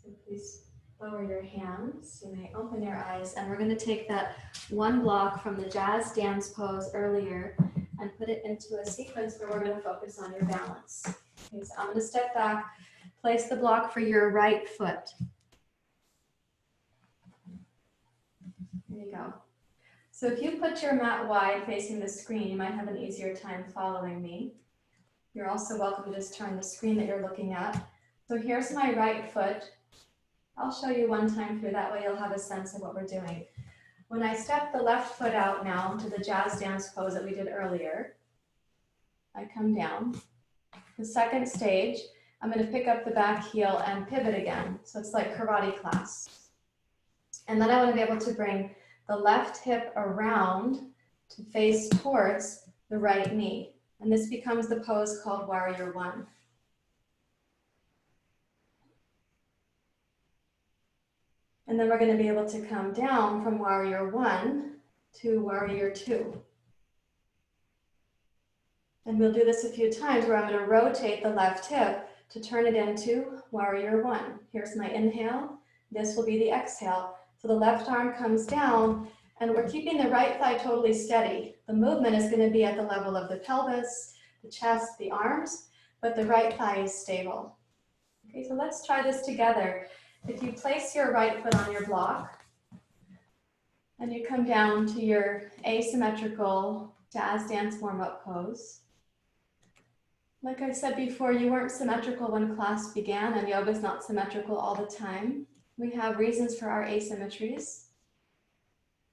So please lower your hands. You may open your eyes, and we're going to take that one block from the jazz dance pose earlier and put it into a sequence where we're going to focus on your balance. Okay, so I'm going to step back, place the block for your right foot. There you go. So if you put your mat wide facing the screen, you might have an easier time following me. You're also welcome to just turn the screen that you're looking at. So here's my right foot. I'll show you one time through, that way you'll have a sense of what we're doing. When I step the left foot out now to the jazz dance pose that we did earlier, I come down. The second stage, I'm going to pick up the back heel and pivot again. So it's like karate class. And then I want to be able to bring the left hip around to face towards the right knee. And this becomes the pose called Warrior One. And then we're going to be able to come down from Warrior One to Warrior Two. And we'll do this a few times where I'm going to rotate the left hip to turn it into Warrior One. Here's my inhale. This will be the exhale. So the left arm comes down and we're keeping the right thigh totally steady. The movement is going to be at the level of the pelvis, the chest, the arms, but the right thigh is stable. Okay, so let's try this together. If you place your right foot on your block and you come down to your asymmetrical jazz dance warm-up pose. Like I said before, you weren't symmetrical when class began, and yoga is not symmetrical all the time. We have reasons for our asymmetries.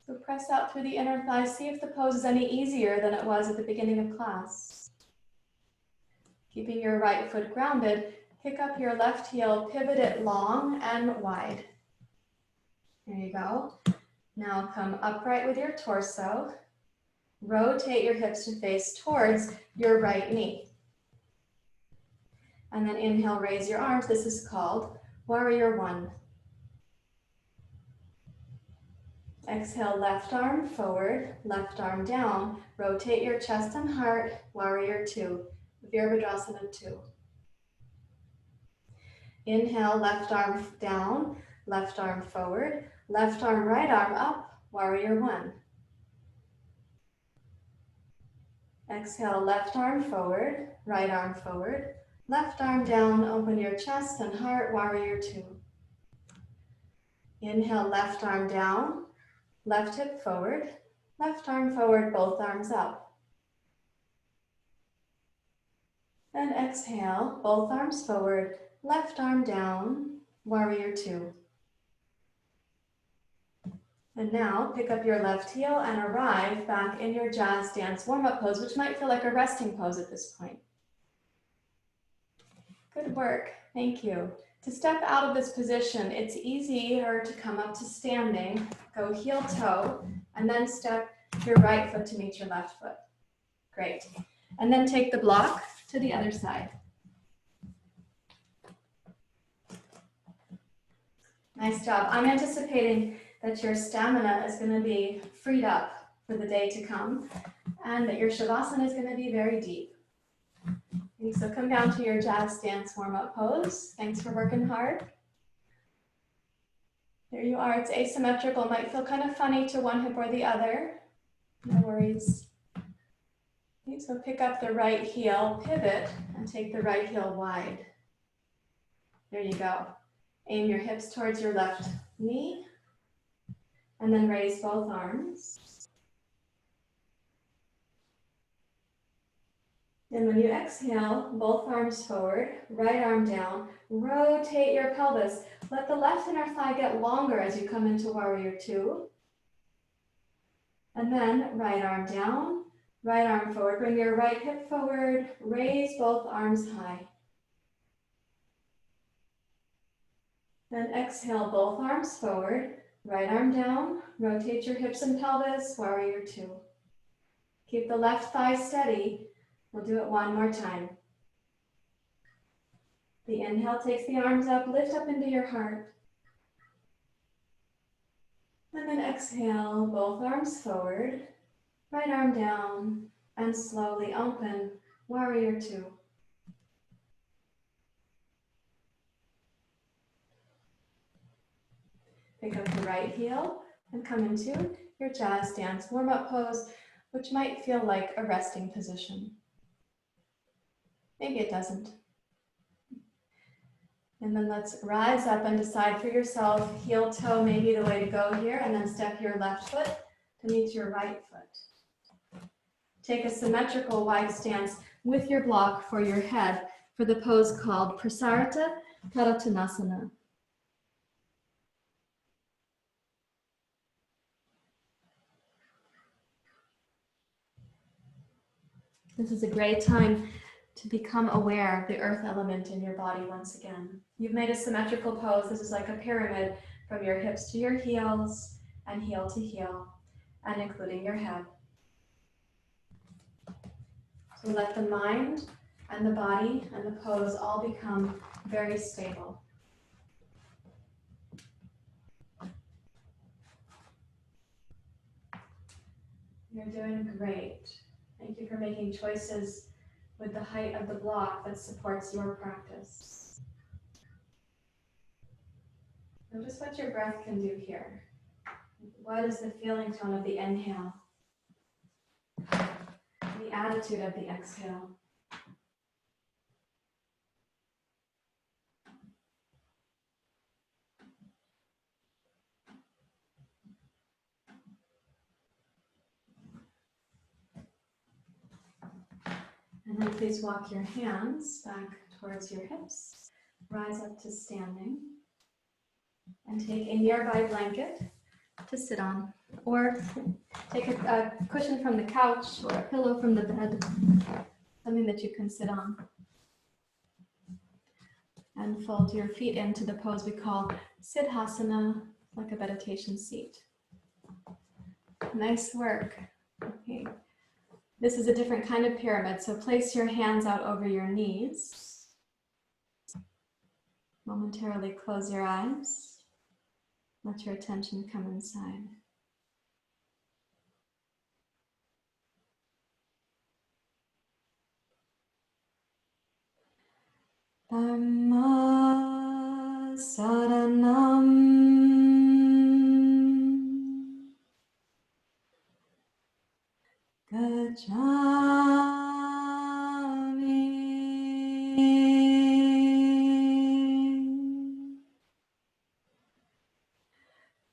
So press out through the inner thighs. See if the pose is any easier than it was at the beginning of class. Keeping your right foot grounded, pick up your left heel, pivot it long and wide. There you go. Now come upright with your torso. Rotate your hips to face towards your right knee. And then inhale, raise your arms. This is called Warrior One. Exhale, left arm forward, left arm down. Rotate your chest and heart, Warrior Two, Virabhadrasana 2. Inhale, left arm down, left arm forward, left arm, right arm up, Warrior One. Exhale, left arm forward, right arm forward, left arm down, open your chest and heart, Warrior Two. Inhale, left arm down, left hip forward, left arm forward, both arms up. And exhale, both arms forward, left arm down, Warrior Two. And now pick up your left heel and arrive back in your jazz dance warm-up pose, which might feel like a resting pose at this point. Good work, thank you. To step out of this position, it's easier to come up to standing, go heel toe, and then step your right foot to meet your left foot. Great. And then take the block to the other side. Nice job. I'm anticipating that your stamina is going to be freed up for the day to come, and that your shavasana is going to be very deep. Okay, so come down to your jazz dance warm-up pose. Thanks for working hard. There you are. It's asymmetrical. It might feel kind of funny to one hip or the other. No worries. Okay, so pick up the right heel, pivot, and take the right heel wide. There you go. Aim your hips towards your left knee. And then raise both arms. And when you exhale, both arms forward, right arm down, rotate your pelvis. Let the left inner thigh get longer as you come into Warrior Two. And then right arm down, right arm forward. Bring your right hip forward, raise both arms high. Then exhale, both arms forward. Right arm down, rotate your hips and pelvis, Warrior Two. Keep the left thigh steady. We'll do it one more time. The inhale takes the arms up, lift up into your heart. And then exhale, both arms forward, right arm down, and slowly open, Warrior Two. Pick up the right heel and come into your jazz dance warm-up pose, which might feel like a resting position. Maybe it doesn't. And then let's rise up and decide for yourself, heel toe may be the way to go here, and then step your left foot to meet your right foot. Take a symmetrical wide stance with your block for your head for the pose called Prasarita Karattanasana. This is a great time to become aware of the earth element in your body once again. You've made a symmetrical pose. This is like a pyramid from your hips to your heels and heel to heel, and including your head. So let the mind and the body and the pose all become very stable. You're doing great. Thank you for making choices with the height of the block that supports your practice. Notice what your breath can do here. What is the feeling tone of the inhale? The attitude of the exhale. And then please walk your hands back towards your hips. Rise up to standing. And take a nearby blanket to sit on. Or take a cushion from the couch or a pillow from the bed. Something that you can sit on. And fold your feet into the pose we call Siddhasana, like a meditation seat. Nice work. Okay. This is a different kind of pyramid, so place your hands out over your knees. Momentarily close your eyes. Let your attention come inside. Dhamma saranam gacchami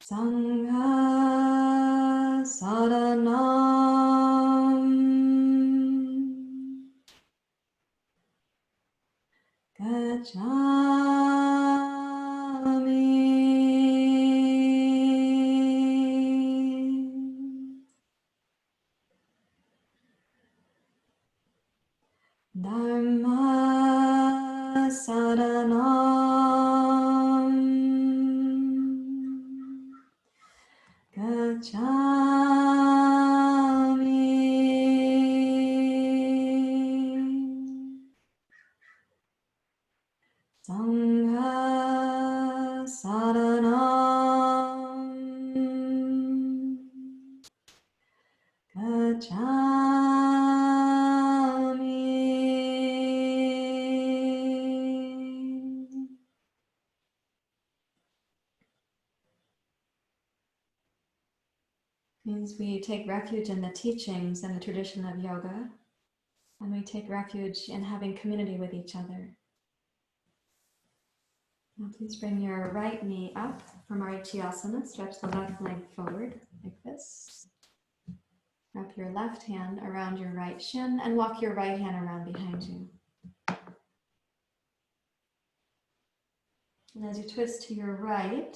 sangha saranam gacchami Dhamma saranam gacchami Sangha saranam gacchami. Means we take refuge in the teachings and the tradition of yoga, and we take refuge in having community with each other. Now please bring your right knee up from Marichiyasana. Stretch the left leg forward like this. Wrap your left hand around your right shin and walk your right hand around behind you. And as you twist to your right,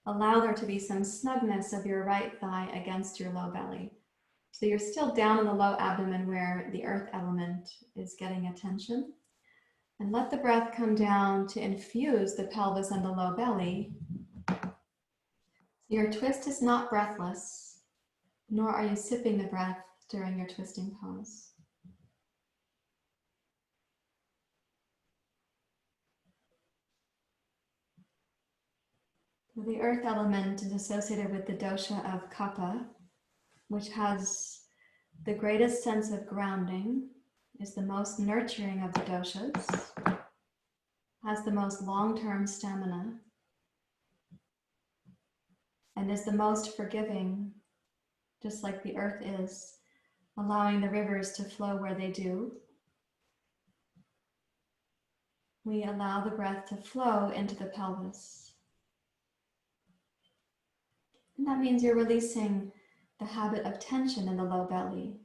allow there to be some snugness of your right thigh against your low belly. So you're still down in the low abdomen where the earth element is getting attention. And let the breath come down to infuse the pelvis and the low belly. Your twist is not breathless, nor are you sipping the breath during your twisting pose. So the earth element is associated with the dosha of Kapha, which has the greatest sense of grounding, is the most nurturing of the doshas, has the most long-term stamina, and is the most forgiving, just like the earth is, allowing the rivers to flow where they do. We allow the breath to flow into the pelvis. And that means you're releasing the habit of tension in the low belly.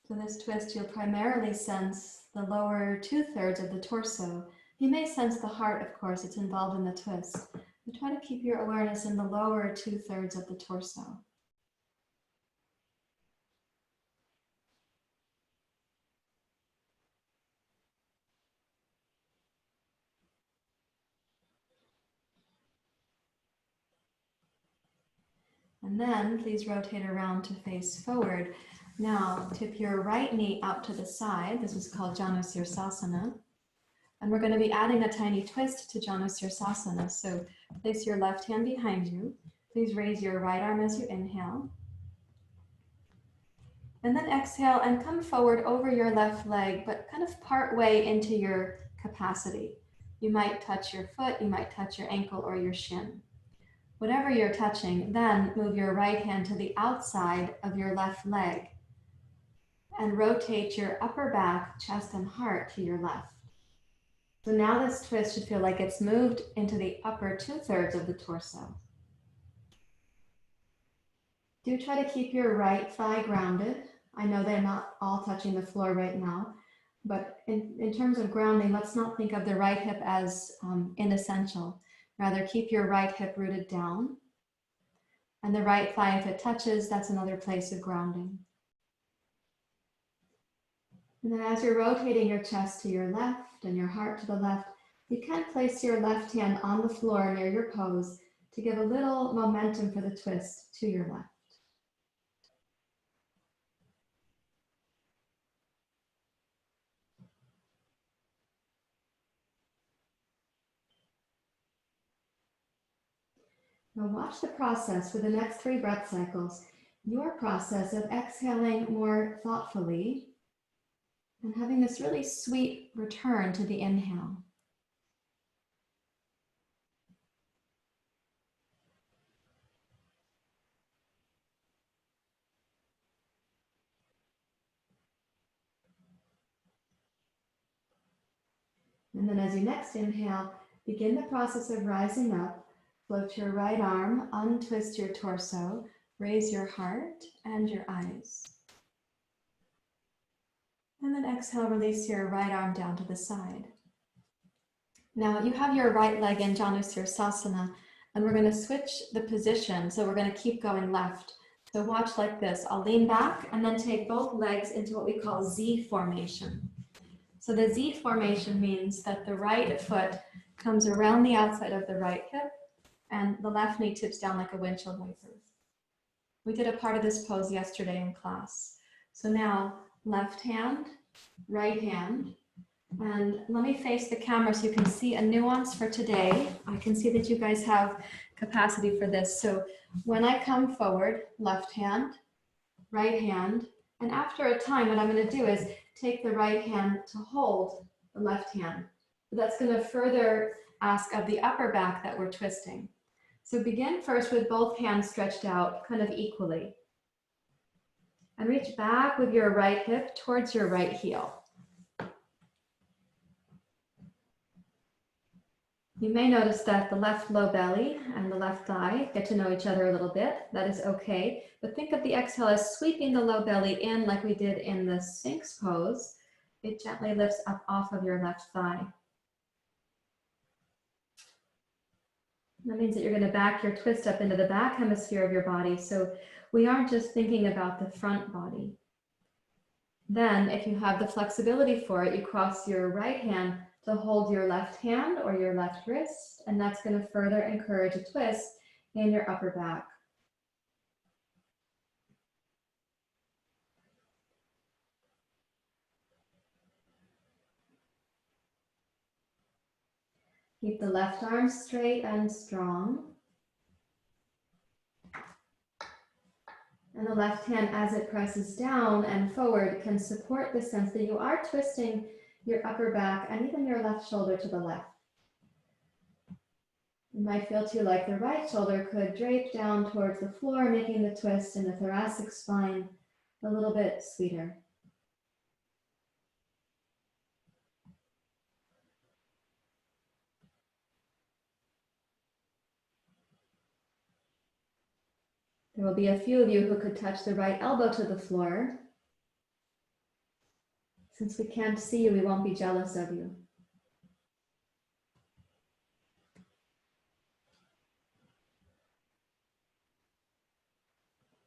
For this twist, you'll primarily sense the lower 2/3 of the torso. You may sense the heart, of course, it's involved in the twist. But try to keep your awareness in the lower 2/3 of the torso. And then please rotate around to face forward. Now tip your right knee out to the side. This is called Janusirsasana. And we're going to be adding a tiny twist to Janusirsasana. So place your left hand behind you. Please raise your right arm as you inhale. And then exhale and come forward over your left leg, but kind of part way into your capacity. You might touch your foot, you might touch your ankle or your shin. Whatever you're touching, then move your right hand to the outside of your left leg and rotate your upper back, chest, and heart to your left. So now this twist should feel like it's moved into the upper 2/3 of the torso. Do try to keep your right thigh grounded. I know they're not all touching the floor right now, but in terms of grounding, let's not think of the right hip as inessential. Rather, keep your right hip rooted down. And the right thigh, if it touches, that's another place of grounding. And then as you're rotating your chest to your left and your heart to the left, you can place your left hand on the floor near your pose to give a little momentum for the twist to your left. Now watch the process for the next 3 breath cycles, your process of exhaling more thoughtfully and having this really sweet return to the inhale. And then as you next inhale, begin the process of rising up. Float your right arm, untwist your torso, raise your heart and your eyes. And then exhale, release your right arm down to the side. Now you have your right leg in Janusirsasana, and we're going to switch the position. So we're going to keep going left. So watch like this. I'll lean back and then take both legs into what we call Z formation. So the Z formation means that the right foot comes around the outside of the right hip and the left knee tips down like a windshield wiper. We did a part of this pose yesterday in class. So now left hand, right hand, and let me face the camera so you can see a nuance for today. I can see that you guys have capacity for this. So when I come forward, left hand, right hand, and after a time, what I'm going to do is take the right hand to hold the left hand. That's going to further ask of the upper back that we're twisting. So begin first with both hands stretched out kind of equally. And reach back with your right hip towards your right heel. You may notice that the left low belly and the left thigh get to know each other a little bit. That is okay. But think of the exhale as sweeping the low belly in like we did in the Sphinx pose. It gently lifts up off of your left thigh. That means that you're going to back your twist up into the back hemisphere of your body. So we aren't just thinking about the front body. Then, if you have the flexibility for it, you cross your right hand to hold your left hand or your left wrist, and that's going to further encourage a twist in your upper back. Keep the left arm straight and strong. And the left hand, as it presses down and forward, can support the sense that you are twisting your upper back and even your left shoulder to the left. You might feel too like the right shoulder could drape down towards the floor, making the twist in the thoracic spine a little bit sweeter. There will be a few of you who could touch the right elbow to the floor. Since we can't see you, we won't be jealous of you.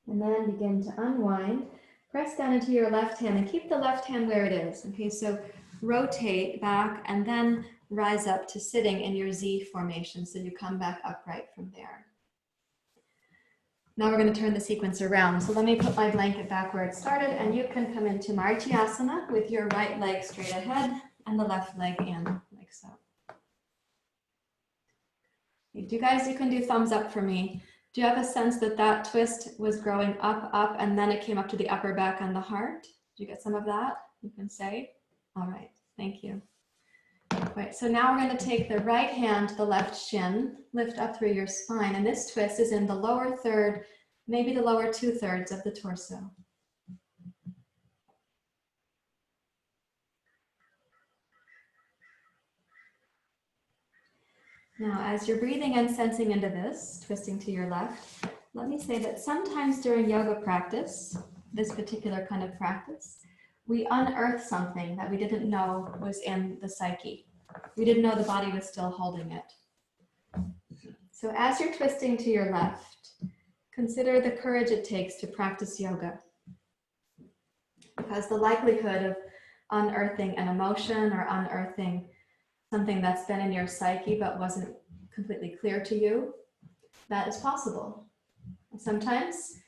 And then begin to unwind. Press down into your left hand and keep the left hand where it is. Okay, so rotate back and then rise up to sitting in your Z formation. So you come back upright from there. Now we're going to turn the sequence around. So let me put my blanket back where it started, and you can come into Martyasana with your right leg straight ahead and the left leg in, like so. You guys, you can do thumbs up for me. Do you have a sense that that twist was growing up, up, and then it came up to the upper back and the heart? Did you get some of that? You can say? All right, thank you. Right, so now we're going to take the right hand to the left shin, lift up through your spine, and this twist is in the lower third, maybe the lower 2/3 of the torso. Now, as you're breathing and sensing into this, twisting to your left, let me say that sometimes during yoga practice, this particular kind of practice, we unearth something that we didn't know was in the psyche. We didn't know the body was still holding it. So as you're twisting to your left, consider the courage it takes to practice yoga. Because the likelihood of unearthing an emotion or unearthing something that's been in your psyche but wasn't completely clear to you, that is possible. Sometimes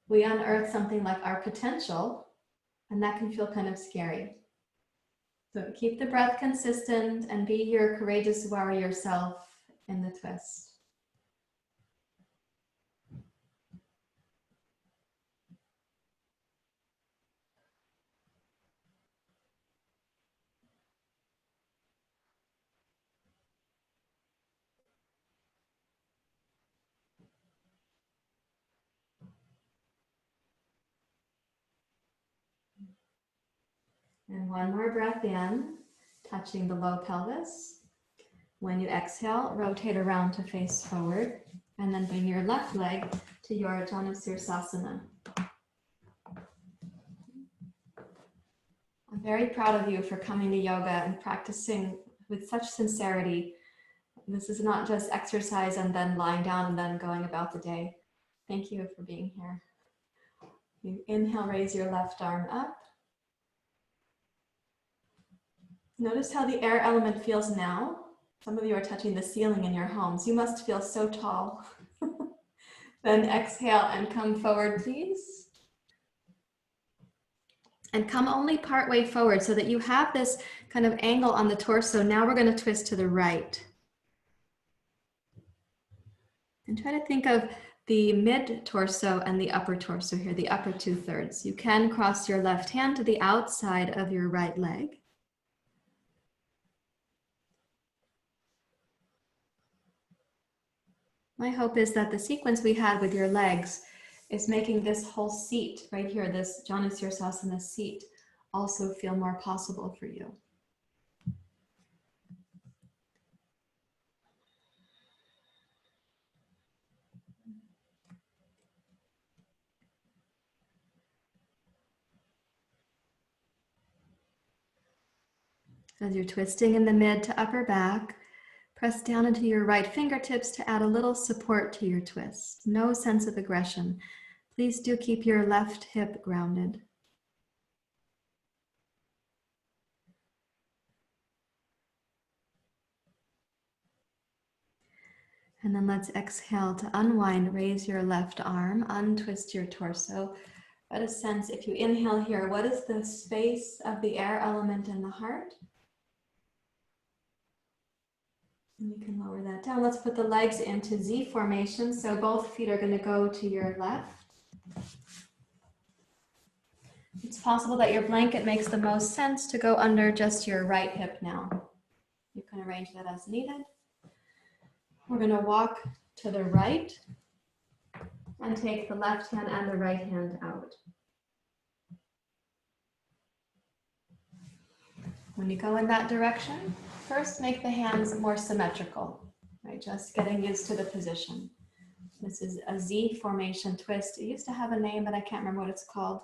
we unearth something like our potential, and that can feel kind of scary. So keep the breath consistent and be your courageous warrior self in the twist. And one more breath in, touching the low pelvis. When you exhale, rotate around to face forward, and then bring your left leg to your Janusirasana. I'm very proud of you for coming to yoga and practicing with such sincerity. This is not just exercise and then lying down and then going about the day. Thank you for being here. You inhale, raise your left arm up. Notice how the air element feels now. Some of you are touching the ceiling in your homes. You must feel so tall. Then exhale and come forward, please. And come only part way forward so that you have this kind of angle on the torso. Now we're going to twist to the right. And try to think of the mid torso and the upper torso here, the upper 2/3. You can cross your left hand to the outside of your right leg. My hope is that the sequence we had with your legs is making this whole seat right here, this Janusirasana seat, also feel more possible for you. As you're twisting in the mid to upper back, press down into your right fingertips to add a little support to your twist. No sense of aggression. Please do keep your left hip grounded. And then let's exhale to unwind, raise your left arm, untwist your torso. Get a sense, if you inhale here, what is the space of the air element in the heart? And you can lower that down. Let's put the legs into Z formation. So both feet are going to go to your left. It's possible that your blanket makes the most sense to go under just your right hip now. You can arrange that as needed. We're going to walk to the right and take the left hand and the right hand out. When you go in that direction, first make the hands more symmetrical, right? Just getting used to the position. This is a Z formation twist. It used to have a name, but I can't remember what it's called.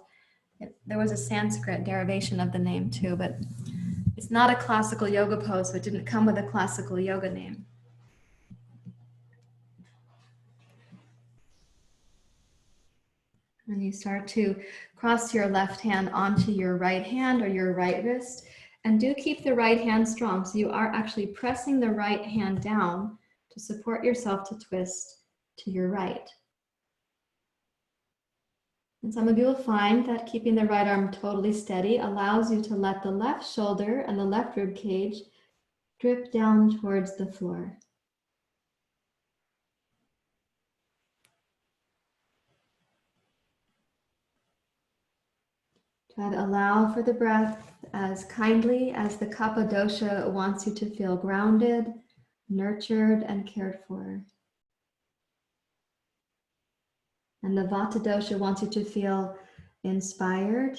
There was a Sanskrit derivation of the name too, but it's not a classical yoga pose, so it didn't come with a classical yoga name. And you start to cross your left hand onto your right hand or your right wrist, and do keep the right hand strong. So you are actually pressing the right hand down to support yourself to twist to your right. And some of you will find that keeping the right arm totally steady allows you to let the left shoulder and the left rib cage drip down towards the floor. Try to allow for the breath as kindly as the Kapha dosha wants you to feel grounded, nurtured, and cared for. And the Vata dosha wants you to feel inspired,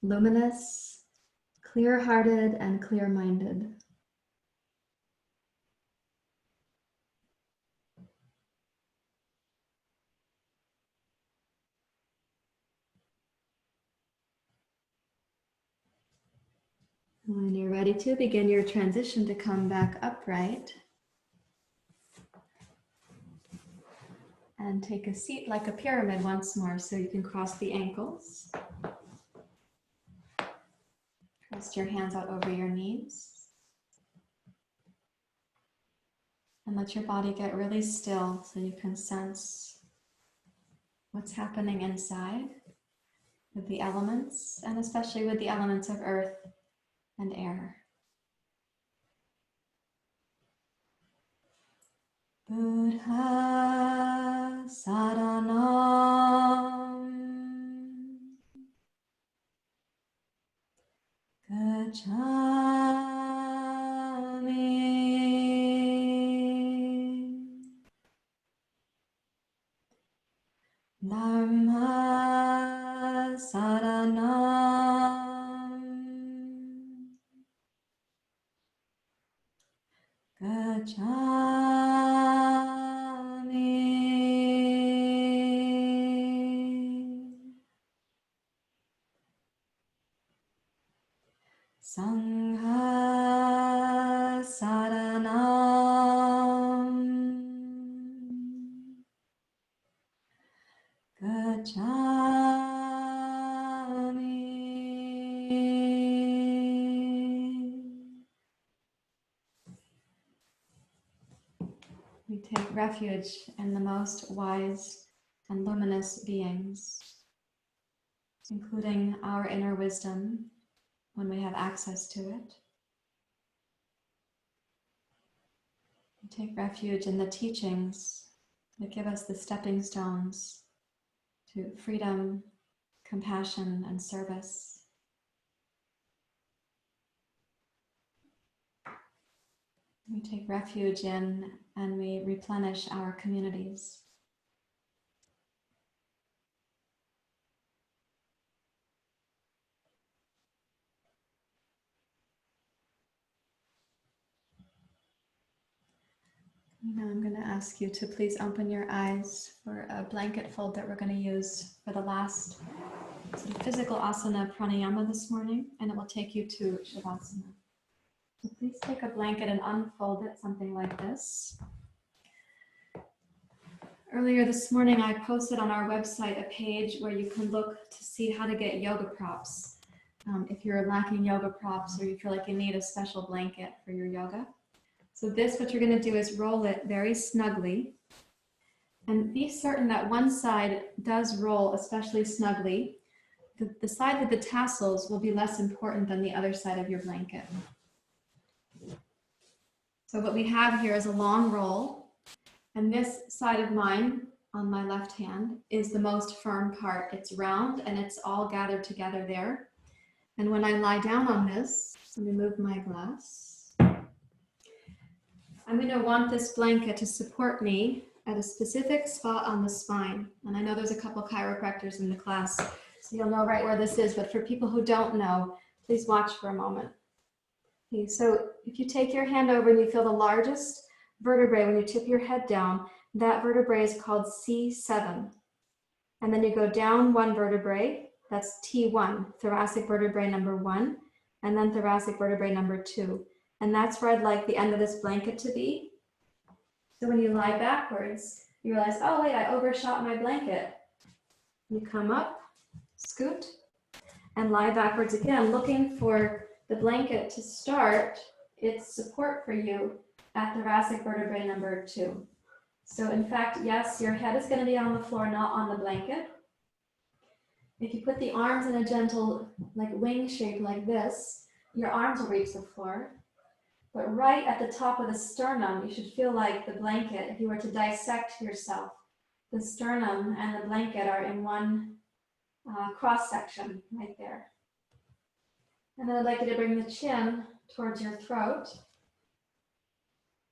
luminous, clear-hearted, and clear-minded. When you're ready to begin your transition to come back upright and take a seat like a pyramid once more, so you can cross the ankles. Rest your hands out over your knees. And let your body get really still so you can sense what's happening inside with the elements, and especially with the elements of earth and air. Buddha Saranam Gacchami Dhamma Saranam Gacchami Sangha Saranam Gacchami. We take refuge in the most wise and luminous beings, including our inner wisdom when we have access to it. We take refuge in the teachings that give us the stepping stones to freedom, compassion, and service. We take refuge in and we replenish our communities. Now I'm going to ask you to please open your eyes for a blanket fold that we're going to use for the last sort of physical asana pranayama this morning, and it will take you to Shavasana. So please take a blanket and unfold it, something like this. Earlier this morning, I posted on our website a page where you can look to see how to get yoga props. If you're lacking yoga props or you feel like you need a special blanket for your yoga. So what you're going to do is roll it very snugly, and be certain that one side does roll especially snugly. The side with the tassels will be less important than the other side of your blanket. So what we have here is a long roll, and this side of mine on my left hand is the most firm part. It's round and it's all gathered together there. And when I lie down on this, let me move my glass. I'm going to want this blanket to support me at a specific spot on the spine. And I know there's a couple chiropractors in the class, so you'll know right where this is. But for people who don't know, please watch for a moment. Okay, so if you take your hand over and you feel the largest vertebrae when you tip your head down, that vertebrae is called C7. And then you go down one vertebrae That's T1, thoracic vertebrae number 1, and then thoracic vertebrae number 2. And that's where I'd like the end of this blanket to be. So when you lie backwards, you realize, oh wait, I overshot my blanket. You come up, scoot, and lie backwards again, looking for the blanket to start its support for you at thoracic vertebrae number 2. So in fact, yes, your head is going to be on the floor, not on the blanket. If you put the arms in a gentle, like wing shape like this, your arms will reach the floor. But right at the top of the sternum, you should feel like the blanket, if you were to dissect yourself, the sternum and the blanket are in one cross section right there. And then I'd like you to bring the chin towards your throat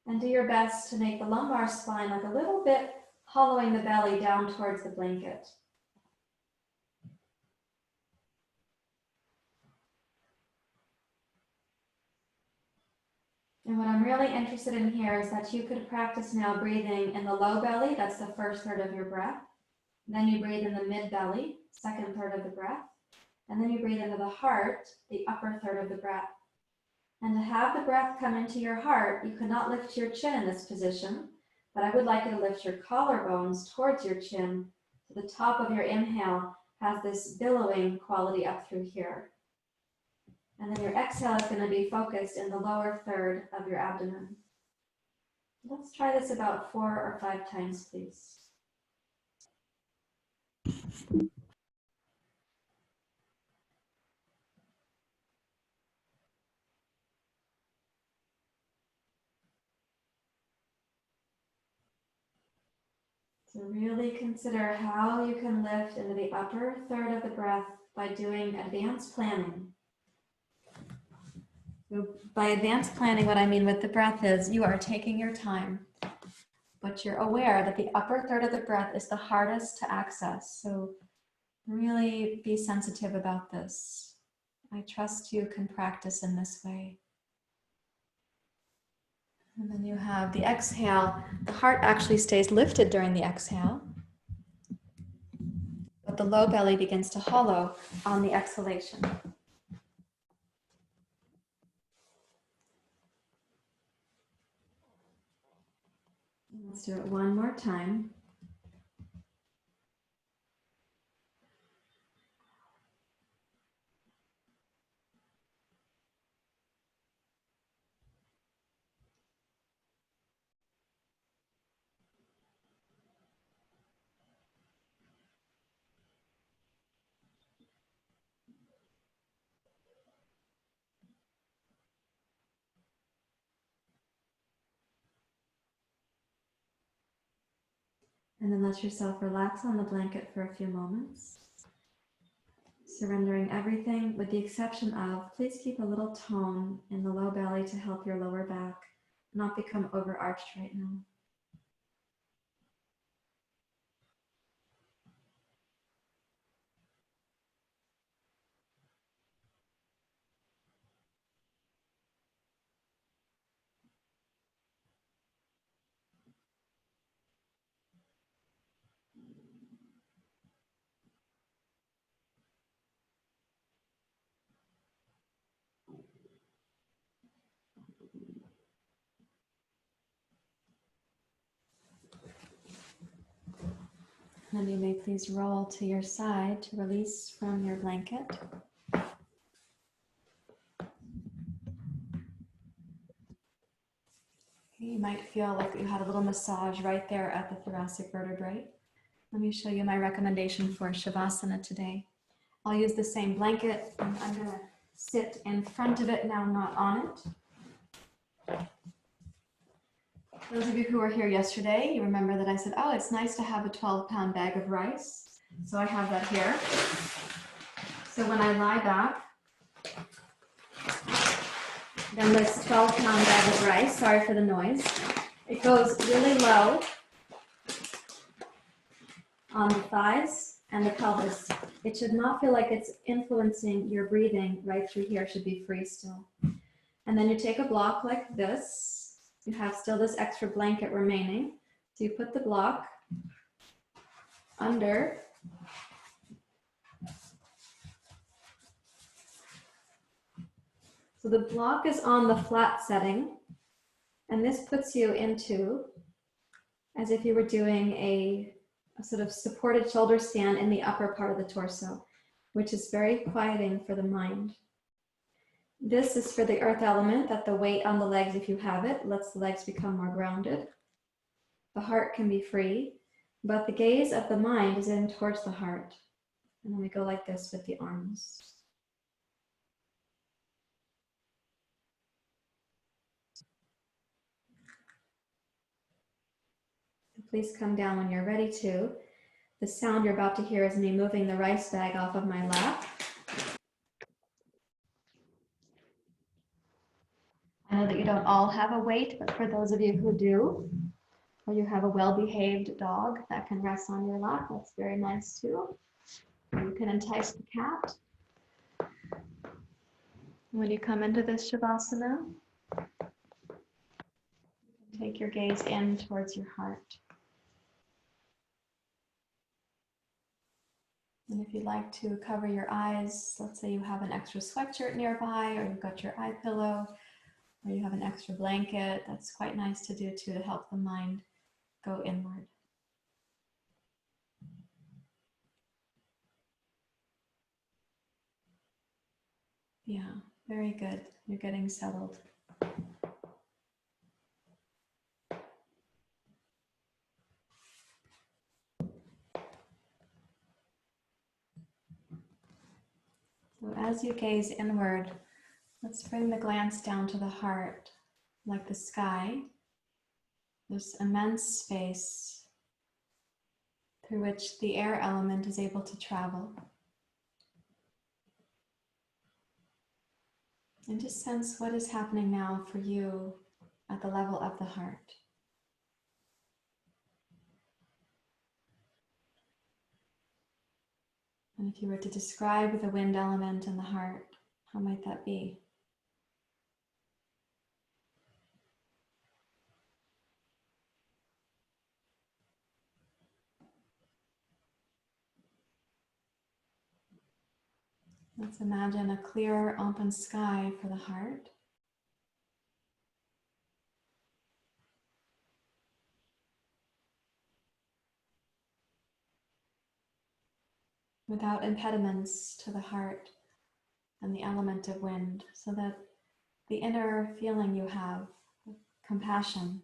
and do your best to make the lumbar spine like a little bit hollowing the belly down towards the blanket. And what I'm really interested in here is that you could practice now breathing in the low belly, that's the first third of your breath. Then you breathe in the mid belly, second third of the breath. And then you breathe into the heart, the upper third of the breath. And to have the breath come into your heart, you cannot lift your chin in this position, but I would like you to lift your collarbones towards your chin. So the top of your inhale has this billowing quality up through here. And then your exhale is going to be focused in the lower third of your abdomen. Let's try this about 4 or 5 times, please. So really consider how you can lift into the upper third of the breath by doing advanced planning. So by advanced planning, what I mean with the breath is you are taking your time, but you're aware that the upper third of the breath is the hardest to access. So really be sensitive about this. I trust you can practice in this way. And then you have the exhale. The heart actually stays lifted during the exhale, but the low belly begins to hollow on the exhalation. Let's do it one more time. And then let yourself relax on the blanket for a few moments. Surrendering everything with the exception of, please keep a little tone in the low belly to help your lower back not become overarched right now. And you may please roll to your side to release from your blanket. You might feel like you had a little massage right there at the thoracic vertebrae. Let me show you my recommendation for Shavasana today. I'll use the same blanket, and I'm going to sit in front of it now, not on it. Those of you who were here yesterday, you remember that I said, oh, it's nice to have a 12-pound bag of rice. So I have that here. So when I lie back, then this 12-pound bag of rice, sorry for the noise, it goes really low on the thighs and the pelvis. It should not feel like it's influencing your breathing right through here. It should be free still. And then you take a block like this. You have still this extra blanket remaining. So you put the block under So the block is on the flat setting, and this puts you into as if you were doing a sort of supported shoulder stand in the upper part of the torso, which is very quieting for the mind. This is for the earth element, that the weight on the legs, if you have it, lets the legs become more grounded. The heart can be free, but the gaze of the mind is in towards the heart. And then we go like this with the arms. Please come down when you're ready to. The sound you're about to hear is me moving the rice bag off of my lap. I know that you don't all have a weight, but for those of you who do, or you have a well-behaved dog that can rest on your lap, that's very nice too. You can entice the cat. When you come into this Shavasana, take your gaze in towards your heart. And if you'd like to cover your eyes, let's say you have an extra sweatshirt nearby, or you've got your eye pillow, or you have an extra blanket, that's quite nice to do too, to help the mind go inward. Yeah, very good. You're getting settled. So as you gaze inward, let's bring the glance down to the heart. Like the sky, there's immense space through which the air element is able to travel. And just sense what is happening now for you at the level of the heart. And if you were to describe the wind element in the heart, how might that be? Let's imagine a clear, open sky for the heart. Without impediments to the heart and the element of wind, so that the inner feeling you have, compassion,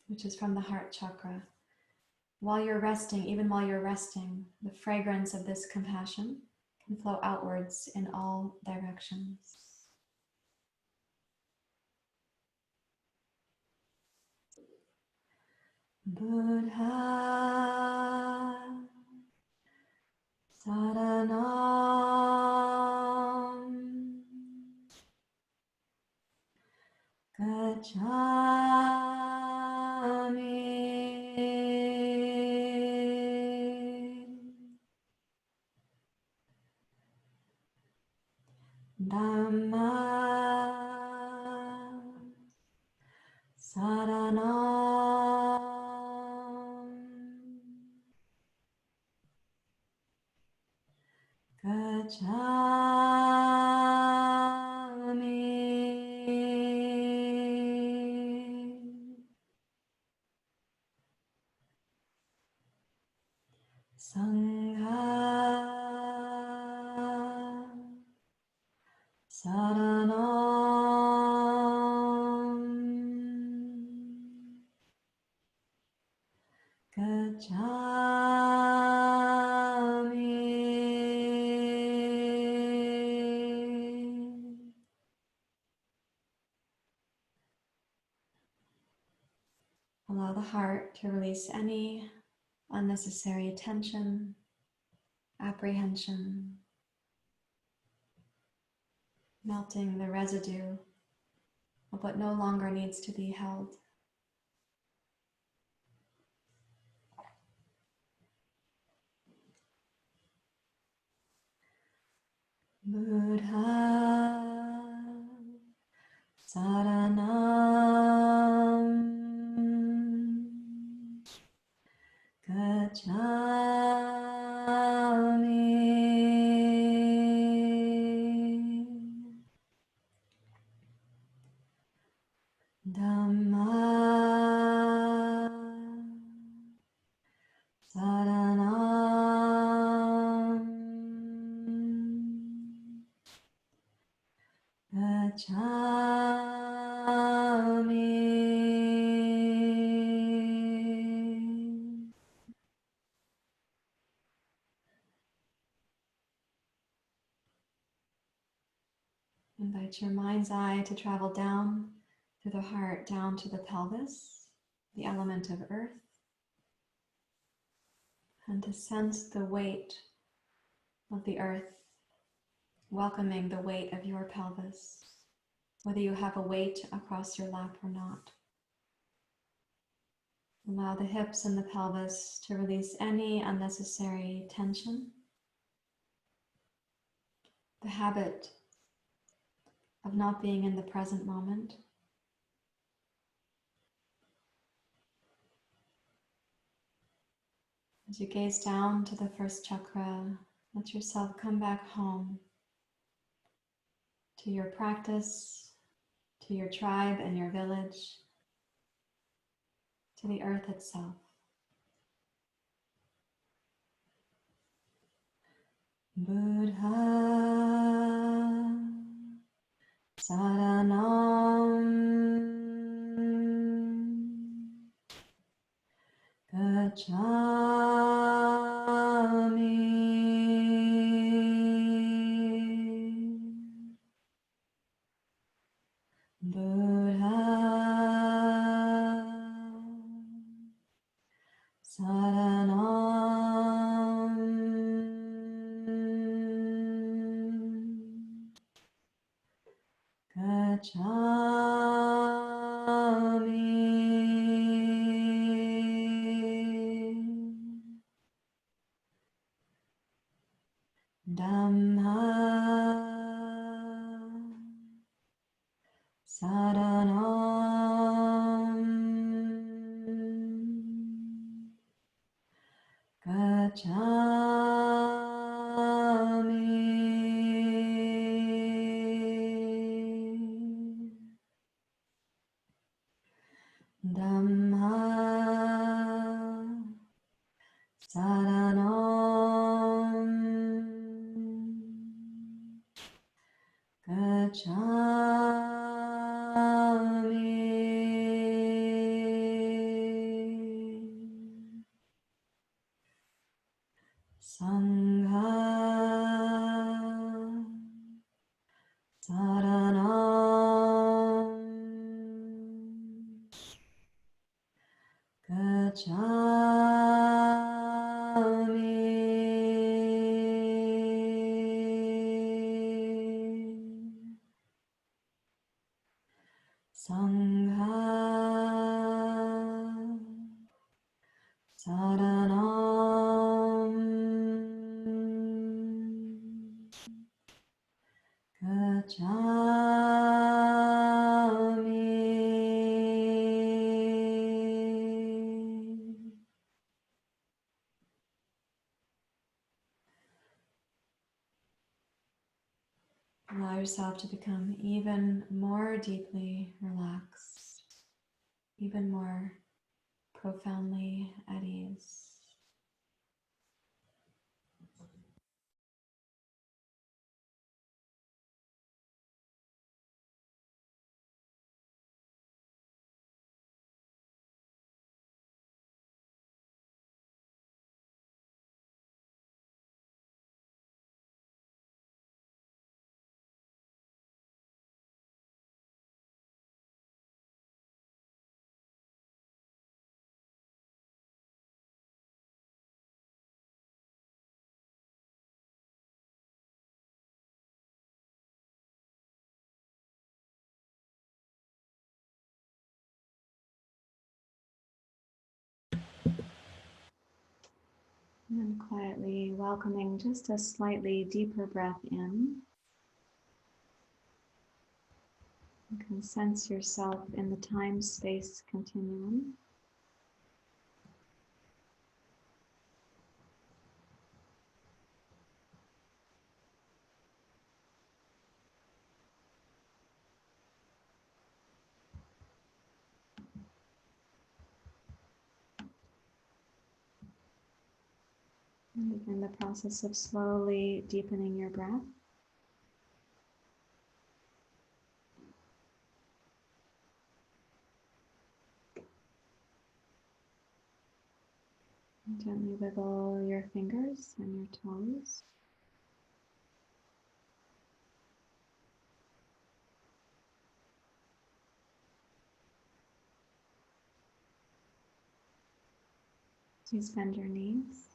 which is from the heart chakra, while you're resting, even while you're resting, the fragrance of this compassion can flow outwards in all directions. Buddha Saranam Gacchami Dhamma Saranam Gacchami Sangha Saranam Gacchami. Allow the heart to release any unnecessary tension, apprehension, melting the residue of what no longer needs to be held. Buddha Saranam Gacchami Invite your mind's eye to travel down through the heart, down to the pelvis, the element of earth, and to sense the weight of the earth, welcoming the weight of your pelvis, whether you have a weight across your lap or not. Allow the hips and the pelvis to release any unnecessary tension. The habit of not being in the present moment. As you gaze down to the first chakra, let yourself come back home to your practice, to your tribe and your village, to the earth itself. Buddha Saranam Gacchami. Buddha Saranam Gacchami. Dhamma Saranam Gacchami. Dhamma Saranam Gacchami. Sangha Saranam Gacchami. Sangha Saranam Gacchami. Allow yourself to become even more deeply relaxed, even more profoundly at ease. And then quietly welcoming just a slightly deeper breath in. You can sense yourself in the time-space continuum. And begin the process of slowly deepening your breath. Gently wiggle your fingers and your toes. Please bend your knees.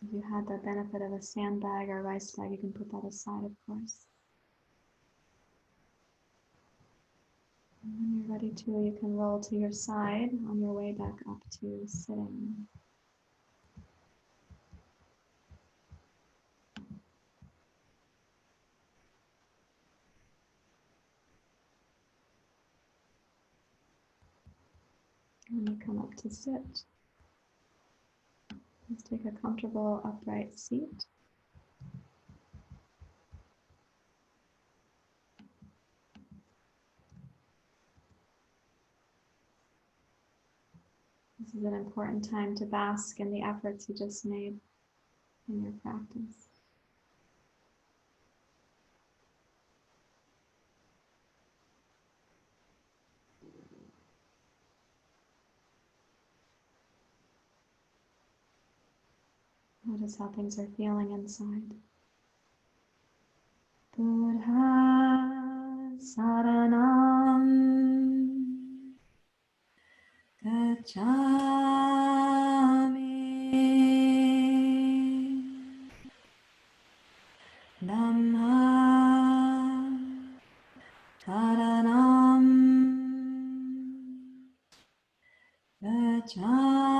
If you had the benefit of a sandbag or rice bag, you can put that aside, of course. And when you're ready to, you can roll to your side on your way back up to sitting. When you come up to sit, let's take a comfortable upright seat. This is an important time to bask in the efforts you just made in your practice. Notice how things are feeling inside. Buddha saranam gacchami Dhamma saranam gacchami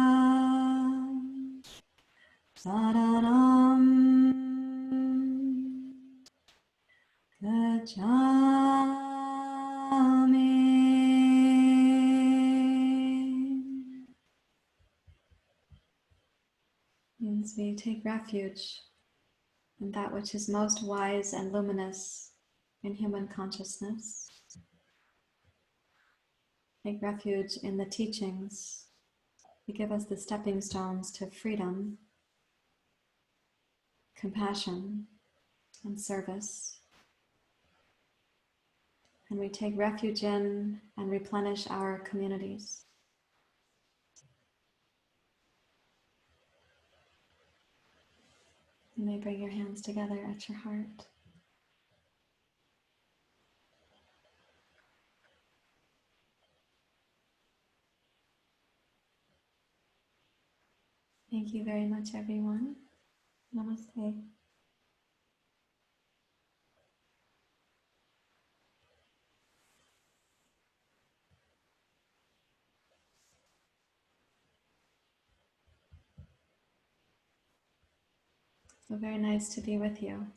Sangham saranam gacchami. Means we take refuge in that which is most wise and luminous in human consciousness. Take refuge in the teachings. They give us the stepping stones to freedom, compassion, and service. And we take refuge in and replenish our communities. You may bring your hands together at your heart. Thank you very much, everyone. Namaste. So very nice to be with you.